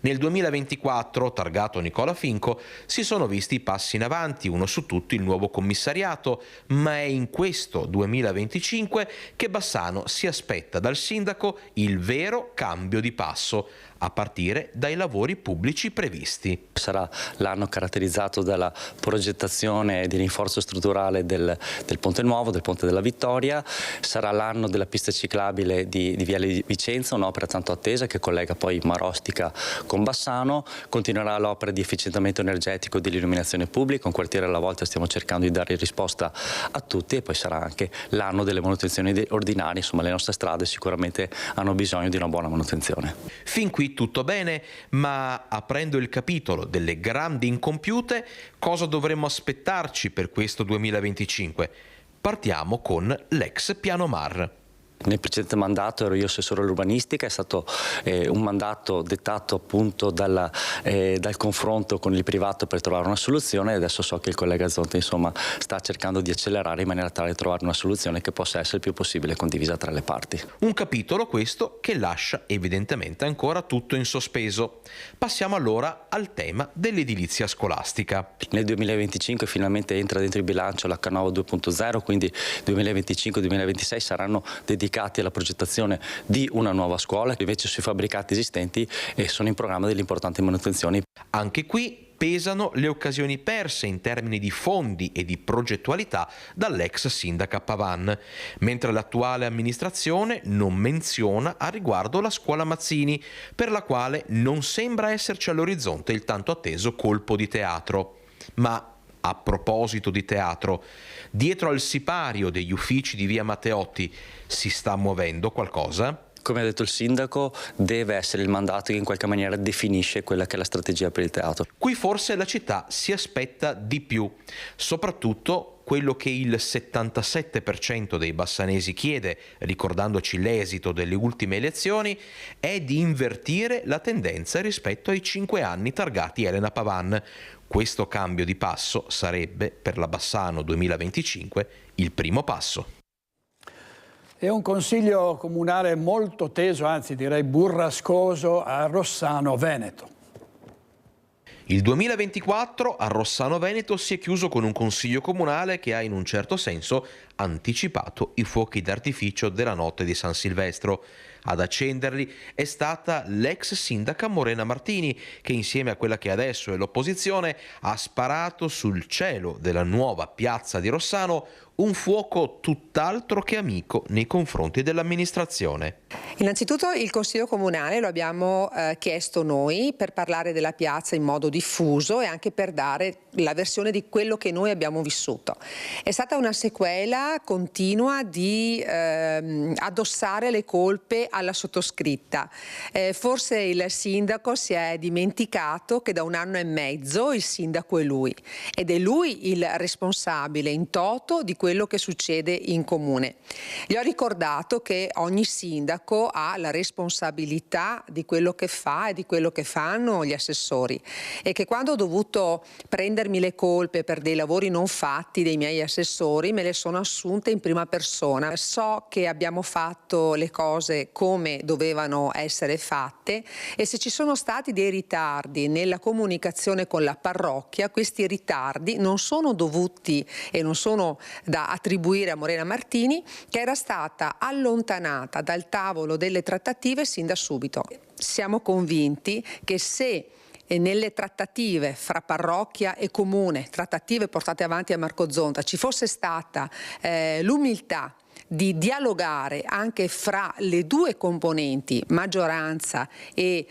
Nel 2024, targato Nicola Finco, si sono visti passi in avanti, uno su tutti il nuovo commissariato, ma è in questo 2025 che Bassano si aspetta dal sindaco il vero cambio di passo, a partire dai lavori pubblici previsti. Sarà l'anno caratterizzato dalla progettazione e di rinforzo strutturale del Ponte Nuovo, del Ponte della Vittoria, sarà l'anno della pista ciclabile di Viale Vicenza, un'opera tanto attesa che collega poi Marostica con Bassano, continuerà l'opera di efficientamento energetico e dell'illuminazione pubblica, un quartiere alla volta stiamo cercando di dare risposta a tutti, e poi sarà anche l'anno delle manutenzioni ordinarie. Insomma, le nostre strade sicuramente hanno bisogno di una buona manutenzione. Fin qui tutto bene, ma aprendo il capitolo delle grandi incompiute, cosa dovremmo aspettarci per questo 2025? Partiamo con l'ex Piano Mar. Nel precedente mandato ero io assessore all'urbanistica, è stato un mandato dettato appunto dal confronto con il privato per trovare una soluzione, e adesso so che il collega Zonta insomma sta cercando di accelerare in maniera tale da trovare una soluzione che possa essere il più possibile condivisa tra le parti. Un capitolo questo che lascia evidentemente ancora tutto in sospeso. Passiamo allora al tema dell'edilizia scolastica. Nel 2025 finalmente entra dentro il bilancio la Canova 2.0, quindi 2025-2026 saranno dedicati alla progettazione di una nuova scuola. Invece sui fabbricati esistenti sono in programma delle importanti manutenzioni. Anche qui pesano le occasioni perse in termini di fondi e di progettualità dall'ex sindaca Pavan, mentre l'attuale amministrazione non menziona a riguardo la scuola Mazzini, per la quale non sembra esserci all'orizzonte il tanto atteso colpo di teatro. Ma a proposito di teatro, dietro al sipario degli uffici di via Matteotti si sta muovendo qualcosa? Come ha detto il sindaco, deve essere il mandato che in qualche maniera definisce quella che è la strategia per il teatro. Qui forse la città si aspetta di più, soprattutto quello che il 77% dei bassanesi chiede, ricordandoci l'esito delle ultime elezioni, è di invertire la tendenza rispetto ai 5 anni targati Elena Pavan. Questo cambio di passo sarebbe, per la Bassano 2025, il primo passo. È un consiglio comunale molto teso, anzi direi burrascoso, a Rossano Veneto. Il 2024 a Rossano Veneto si è chiuso con un consiglio comunale che ha in un certo senso anticipato i fuochi d'artificio della notte di San Silvestro. Ad accenderli è stata l'ex sindaca Morena Martini, che insieme a quella che adesso è l'opposizione ha sparato sul cielo della nuova piazza di Rossano un fuoco tutt'altro che amico nei confronti dell'amministrazione. Innanzitutto il Consiglio Comunale lo abbiamo chiesto noi per parlare della piazza in modo diffuso e anche per dare la versione di quello che noi abbiamo vissuto. È stata una sequela continua di addossare le colpe alla sottoscritta. Forse il sindaco si è dimenticato che da 1 anno e mezzo il sindaco è lui ed è lui il responsabile in toto di quello che succede in comune. Gli ho ricordato che ogni sindaco ha la responsabilità di quello che fa e di quello che fanno gli assessori, e che quando ho dovuto prendermi le colpe per dei lavori non fatti dei miei assessori me le sono assunte in prima persona. So che abbiamo fatto le cose come dovevano essere fatte, e se ci sono stati dei ritardi nella comunicazione con la parrocchia, questi ritardi non sono dovuti e non sono da attribuire a Morena Martini, che era stata allontanata dal tavolo delle trattative sin da subito. Siamo convinti che se nelle trattative fra parrocchia e comune, trattative portate avanti a Marco Zonta, ci fosse stata l'umiltà di dialogare anche fra le due componenti, maggioranza e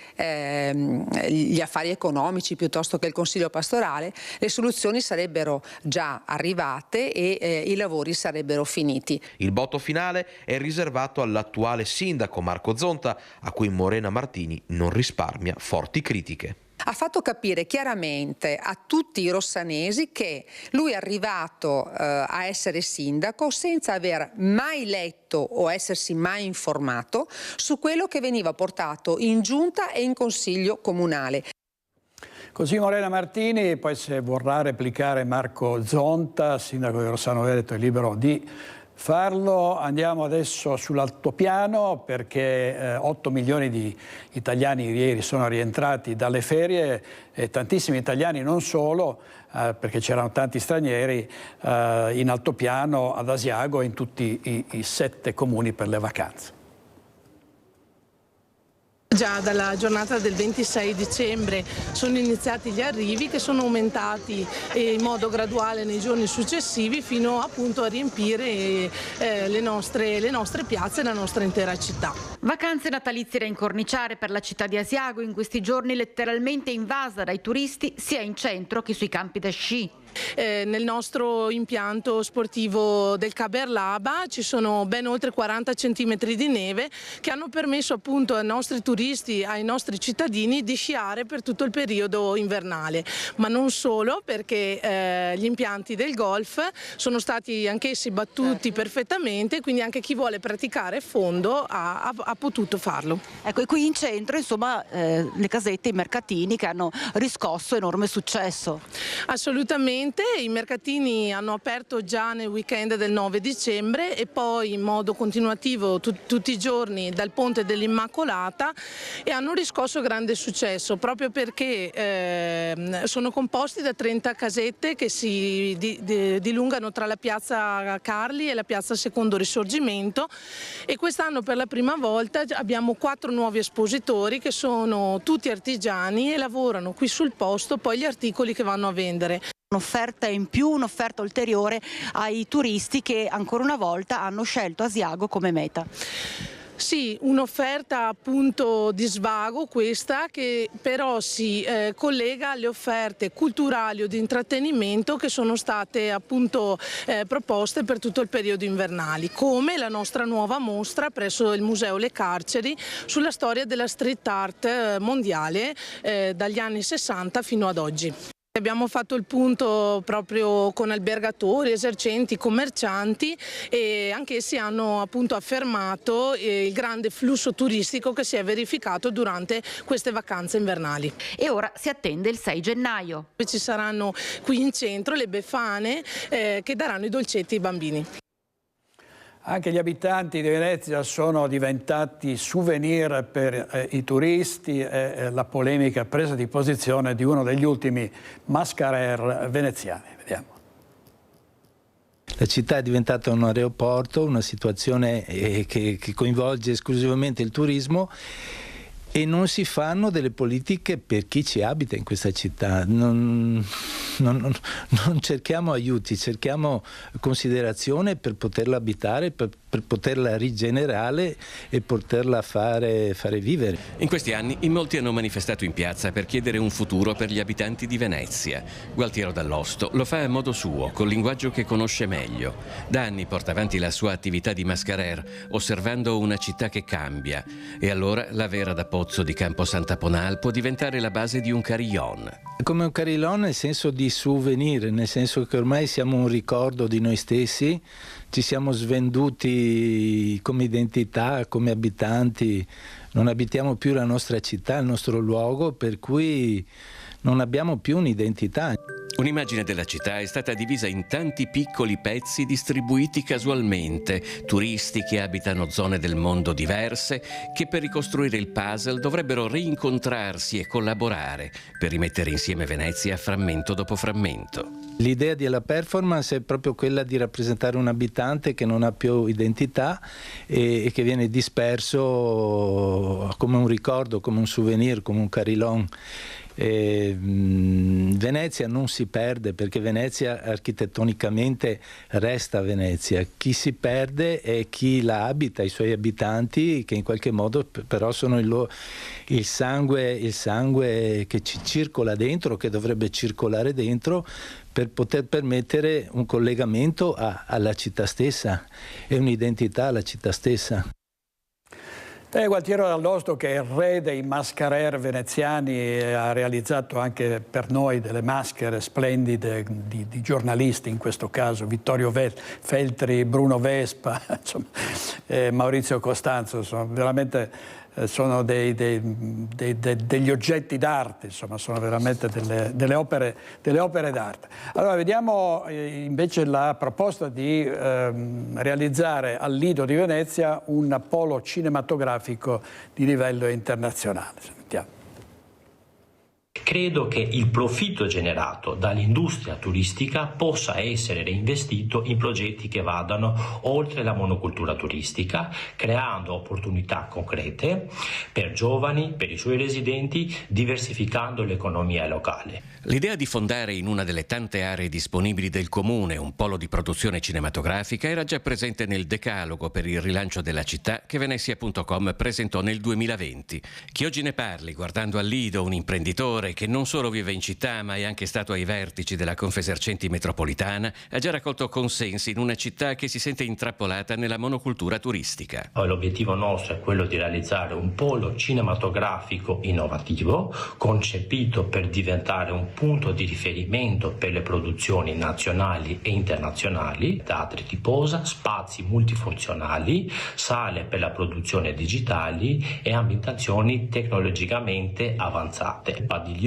gli affari economici piuttosto che il Consiglio pastorale, le soluzioni sarebbero già arrivate e i lavori sarebbero finiti. Il voto finale è riservato all'attuale sindaco Marco Zonta, a cui Morena Martini non risparmia forti critiche. Ha fatto capire chiaramente a tutti i rossanesi che lui è arrivato a essere sindaco senza aver mai letto o essersi mai informato su quello che veniva portato in giunta e in consiglio comunale. Così Morena Martini, poi se vorrà replicare Marco Zonta, sindaco di Rossano Veneto, è libero di farlo. Andiamo adesso sull'altopiano perché 8 milioni di italiani ieri sono rientrati dalle ferie e tantissimi italiani, non solo, perché c'erano tanti stranieri, in altopiano ad Asiago, in tutti i 7 comuni per le vacanze. Già dalla giornata del 26 dicembre sono iniziati gli arrivi, che sono aumentati in modo graduale nei giorni successivi fino appunto a riempire le nostre piazze e la nostra intera città. Vacanze natalizie da incorniciare per la città di Asiago, in questi giorni letteralmente invasa dai turisti sia in centro che sui campi da sci. Nel nostro impianto sportivo del Caberlaba ci sono ben oltre 40 centimetri di neve che hanno permesso appunto ai nostri turisti, ai nostri cittadini di sciare per tutto il periodo invernale, ma non solo, perché gli impianti del golf sono stati anch'essi battuti perfettamente, quindi anche chi vuole praticare fondo ha potuto farlo. Ecco, e qui in centro insomma le casette, i mercatini che hanno riscosso enorme successo. Assolutamente. I mercatini hanno aperto già nel weekend del 9 dicembre e poi in modo continuativo tutti i giorni dal Ponte dell'Immacolata e hanno riscosso grande successo proprio perché sono composti da 30 casette che si dilungano tra la piazza Carli e la piazza Secondo Risorgimento e quest'anno per la prima volta abbiamo 4 nuovi espositori che sono tutti artigiani e lavorano qui sul posto poi gli articoli che vanno a vendere. Un'offerta in più, un'offerta ulteriore ai turisti che ancora una volta hanno scelto Asiago come meta. Sì, un'offerta appunto di svago questa che però si collega alle offerte culturali o di intrattenimento che sono state appunto proposte per tutto il periodo invernale, come la nostra nuova mostra presso il Museo Le Carceri sulla storia della street art mondiale dagli anni 60 fino ad oggi. Abbiamo fatto il punto proprio con albergatori, esercenti, commercianti e anch'essi hanno appunto affermato il grande flusso turistico che si è verificato durante queste vacanze invernali. E ora si attende il 6 gennaio. Ci saranno qui in centro le Befane che daranno i dolcetti ai bambini. Anche gli abitanti di Venezia sono diventati souvenir per i turisti e la polemica presa di posizione di uno degli ultimi mascarer veneziani. Vediamo. La città è diventata un aeroporto, una situazione che coinvolge esclusivamente il turismo e non si fanno delle politiche per chi ci abita in questa città. Non cerchiamo aiuti, cerchiamo considerazione per poterla abitare, per poterla rigenerare e poterla fare vivere. In questi anni in molti hanno manifestato in piazza per chiedere un futuro per gli abitanti di Venezia. Gualtiero Dall'Osto lo fa a modo suo, col linguaggio che conosce meglio. Da anni porta avanti la sua attività di mascarer, osservando una città che cambia. E allora la Vera da Pozzo di Campo Sant'Aponal può diventare la base di un carillon. Come un carillon nel senso di souvenir, nel senso che ormai siamo un ricordo di noi stessi, ci siamo svenduti come identità, come abitanti, non abitiamo più la nostra città, il nostro luogo, per cui non abbiamo più un'identità. Un'immagine della città è stata divisa in tanti piccoli pezzi distribuiti casualmente, turisti che abitano zone del mondo diverse, che per ricostruire il puzzle dovrebbero rincontrarsi e collaborare per rimettere insieme Venezia frammento dopo frammento. L'idea della performance è proprio quella di rappresentare un abitante che non ha più identità e che viene disperso come un ricordo, come un souvenir, come un carillon. Venezia non si perde, perché Venezia architettonicamente resta Venezia. Chi si perde è chi la abita, i suoi abitanti, che in qualche modo però sono il sangue che ci circola dentro, che dovrebbe circolare dentro, per poter permettere un collegamento alla città stessa e un'identità alla città stessa. Gualtiero Dall'Osto, che è il re dei mascarer veneziani, ha realizzato anche per noi delle maschere splendide di giornalisti, in questo caso Vittorio Feltri, Bruno Vespa, insomma, Maurizio Costanzo, sono degli oggetti d'arte, insomma, sono veramente delle opere d'arte. Allora vediamo invece la proposta di realizzare al Lido di Venezia un polo cinematografico di livello internazionale. Sentiamo. Credo che il profitto generato dall'industria turistica possa essere reinvestito in progetti che vadano oltre la monocultura turistica, creando opportunità concrete per giovani, per i suoi residenti, diversificando l'economia locale. L'idea di fondare in una delle tante aree disponibili del comune un polo di produzione cinematografica era già presente nel decalogo per il rilancio della città che Venezia.com presentò nel 2020. Chi oggi ne parli guardando al Lido un imprenditore che non solo vive in città ma è anche stato ai vertici della Confesercenti metropolitana, ha già raccolto consensi in una città che si sente intrappolata nella monocultura turistica. L'obiettivo nostro è quello di realizzare un polo cinematografico innovativo, concepito per diventare un punto di riferimento per le produzioni nazionali e internazionali, teatri di posa, spazi multifunzionali, sale per la produzione digitali e ambientazioni tecnologicamente avanzate, padiglioni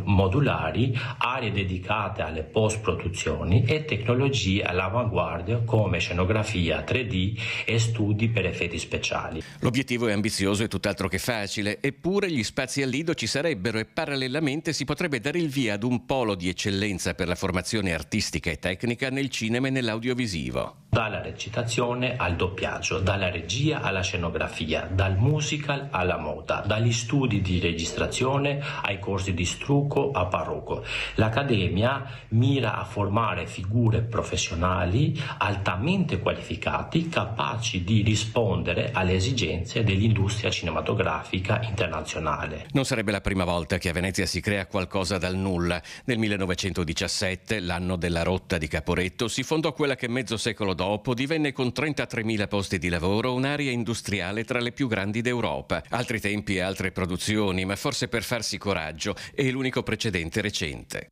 modulari, aree dedicate alle post-produzioni e tecnologie all'avanguardia come scenografia 3D e studi per effetti speciali. L'obiettivo è ambizioso e tutt'altro che facile, eppure gli spazi al Lido ci sarebbero e parallelamente si potrebbe dare il via ad un polo di eccellenza per la formazione artistica e tecnica nel cinema e nell'audiovisivo. Dalla recitazione al doppiaggio, dalla regia alla scenografia, dal musical alla moda, dagli studi di registrazione ai corsi di trucco a parrucco. L'Accademia mira a formare figure professionali altamente qualificati, capaci di rispondere alle esigenze dell'industria cinematografica internazionale. Non sarebbe la prima volta che a Venezia si crea qualcosa dal nulla. Nel 1917, l'anno della rotta di Caporetto, si fondò quella che mezzo secolo dopo divenne con 33.000 posti di lavoro un'area industriale tra le più grandi d'Europa. Altri tempi e altre produzioni, ma forse per farsi coraggio, è l'unico precedente recente.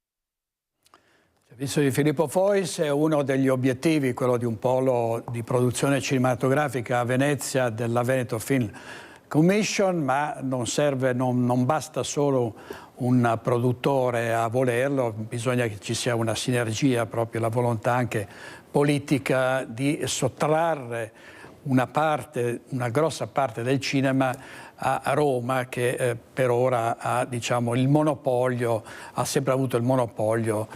Il servizio di Filippo Fois è uno degli obiettivi, quello di un polo di produzione cinematografica a Venezia della Veneto Film Commission, ma non basta solo un produttore a volerlo, bisogna che ci sia una sinergia, proprio la volontà anche politica di sottrarre una grossa parte del cinema a Roma, che per ora ha, diciamo, il monopolio, ha sempre avuto il monopolio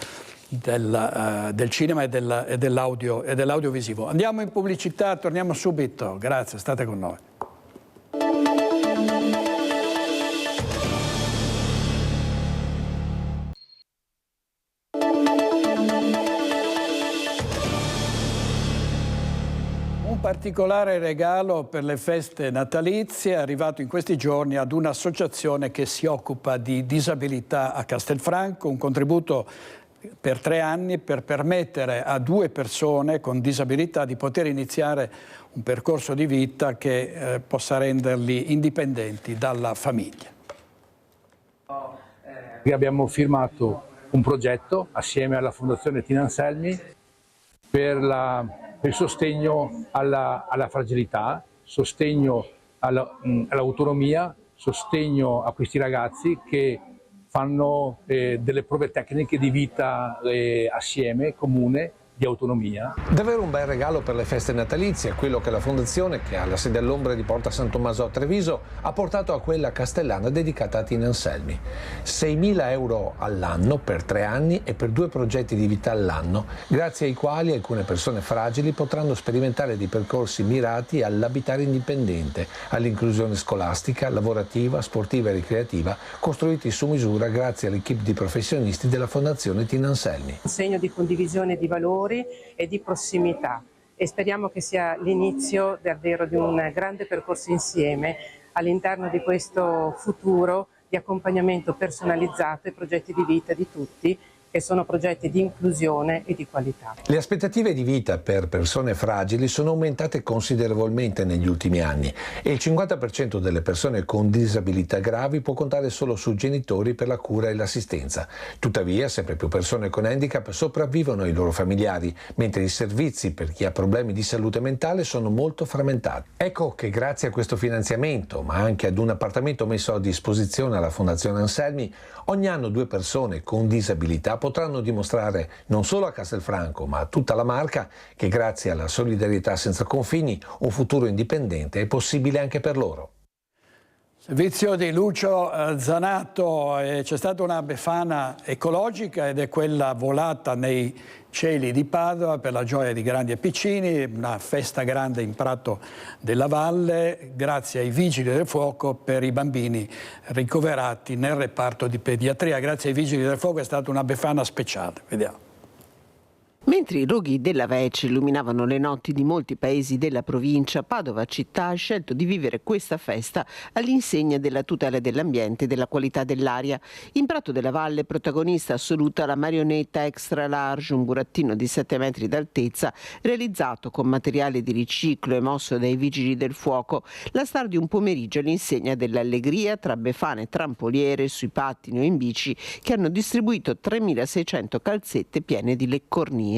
del cinema e dell'audiovisivo. Andiamo in pubblicità, torniamo subito. Grazie, state con noi. Un particolare regalo per le feste natalizie è arrivato in questi giorni ad un'associazione che si occupa di disabilità a Castelfranco, un contributo per 3 anni per permettere a 2 persone con disabilità di poter iniziare un percorso di vita che possa renderli indipendenti dalla famiglia. Abbiamo firmato un progetto assieme alla Fondazione Tina Anselmi per il sostegno alla fragilità, sostegno all'autonomia, sostegno a questi ragazzi che fanno delle prove tecniche di vita assieme, comune, di autonomia. Davvero un bel regalo per le feste natalizie, quello che la Fondazione, che ha la sede all'ombra di Porta San Tommaso a Treviso, ha portato a quella castellana dedicata a Tina Anselmi. 6.000 euro all'anno per 3 anni e per 2 progetti di vita all'anno, grazie ai quali alcune persone fragili potranno sperimentare dei percorsi mirati all'abitare indipendente, all'inclusione scolastica, lavorativa, sportiva e ricreativa, costruiti su misura grazie all'equipe di professionisti della Fondazione Tina Anselmi. Un segno di condivisione di valori e di prossimità, e speriamo che sia l'inizio davvero di un grande percorso insieme all'interno di questo futuro di accompagnamento personalizzato ai progetti di vita di tutti, che sono progetti di inclusione e di qualità. Le aspettative di vita per persone fragili sono aumentate considerevolmente negli ultimi anni e il 50% delle persone con disabilità gravi può contare solo su genitori per la cura e l'assistenza. Tuttavia, sempre più persone con handicap sopravvivono ai loro familiari, mentre i servizi per chi ha problemi di salute mentale sono molto frammentati. Ecco che grazie a questo finanziamento, ma anche ad un appartamento messo a disposizione alla Fondazione Anselmi, ogni anno 2 persone con disabilità potranno dimostrare non solo a Castelfranco ma a tutta la Marca che grazie alla solidarietà senza confini un futuro indipendente è possibile anche per loro. Servizio di Lucio Zanato, c'è stata una befana ecologica ed è quella volata nei cieli di Padova per la gioia di grandi e piccini, una festa grande in Prato della Valle grazie ai Vigili del Fuoco per i bambini ricoverati nel reparto di pediatria. Grazie ai Vigili del Fuoco è stata una befana speciale. Vediamo. Mentre i roghi della Vece illuminavano le notti di molti paesi della provincia, Padova città ha scelto di vivere questa festa all'insegna della tutela dell'ambiente e della qualità dell'aria. In Prato della Valle, protagonista assoluta la marionetta extra large, un burattino di 7 metri d'altezza, realizzato con materiale di riciclo e mosso dai Vigili del Fuoco. La star di un pomeriggio all'insegna dell'allegria tra befane e trampoliere sui pattini o in bici che hanno distribuito 3.600 calzette piene di leccornie.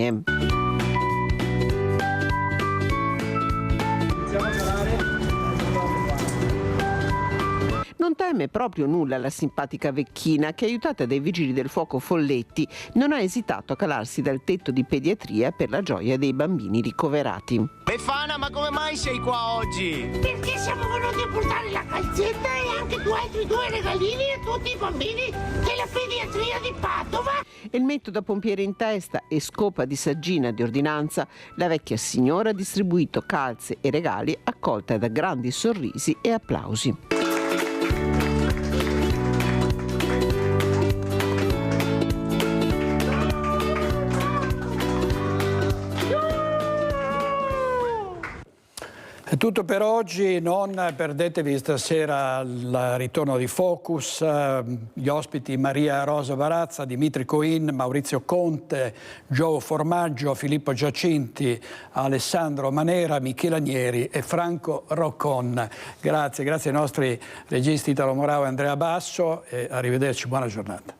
Non teme proprio nulla la simpatica vecchina che, aiutata dai Vigili del Fuoco folletti, non ha esitato a calarsi dal tetto di pediatria per la gioia dei bambini ricoverati. Befana, ma come mai sei qua oggi? Perché siamo venuti a portare la calzetta e anche altri 2 regalini a tutti i bambini della pediatria di Padova. Elmetto da pompiere in testa e scopa di saggina di ordinanza, la vecchia signora ha distribuito calze e regali accolta da grandi sorrisi e applausi. È tutto per oggi, non perdetevi stasera il ritorno di Focus, gli ospiti Maria Rosa Barazza, Dimitri Coin, Maurizio Conte, Gio Formaggio, Filippo Giacinti, Alessandro Manera, Michele Anieri e Franco Roccon. Grazie ai nostri registi Italo Morao e Andrea Basso e arrivederci, buona giornata.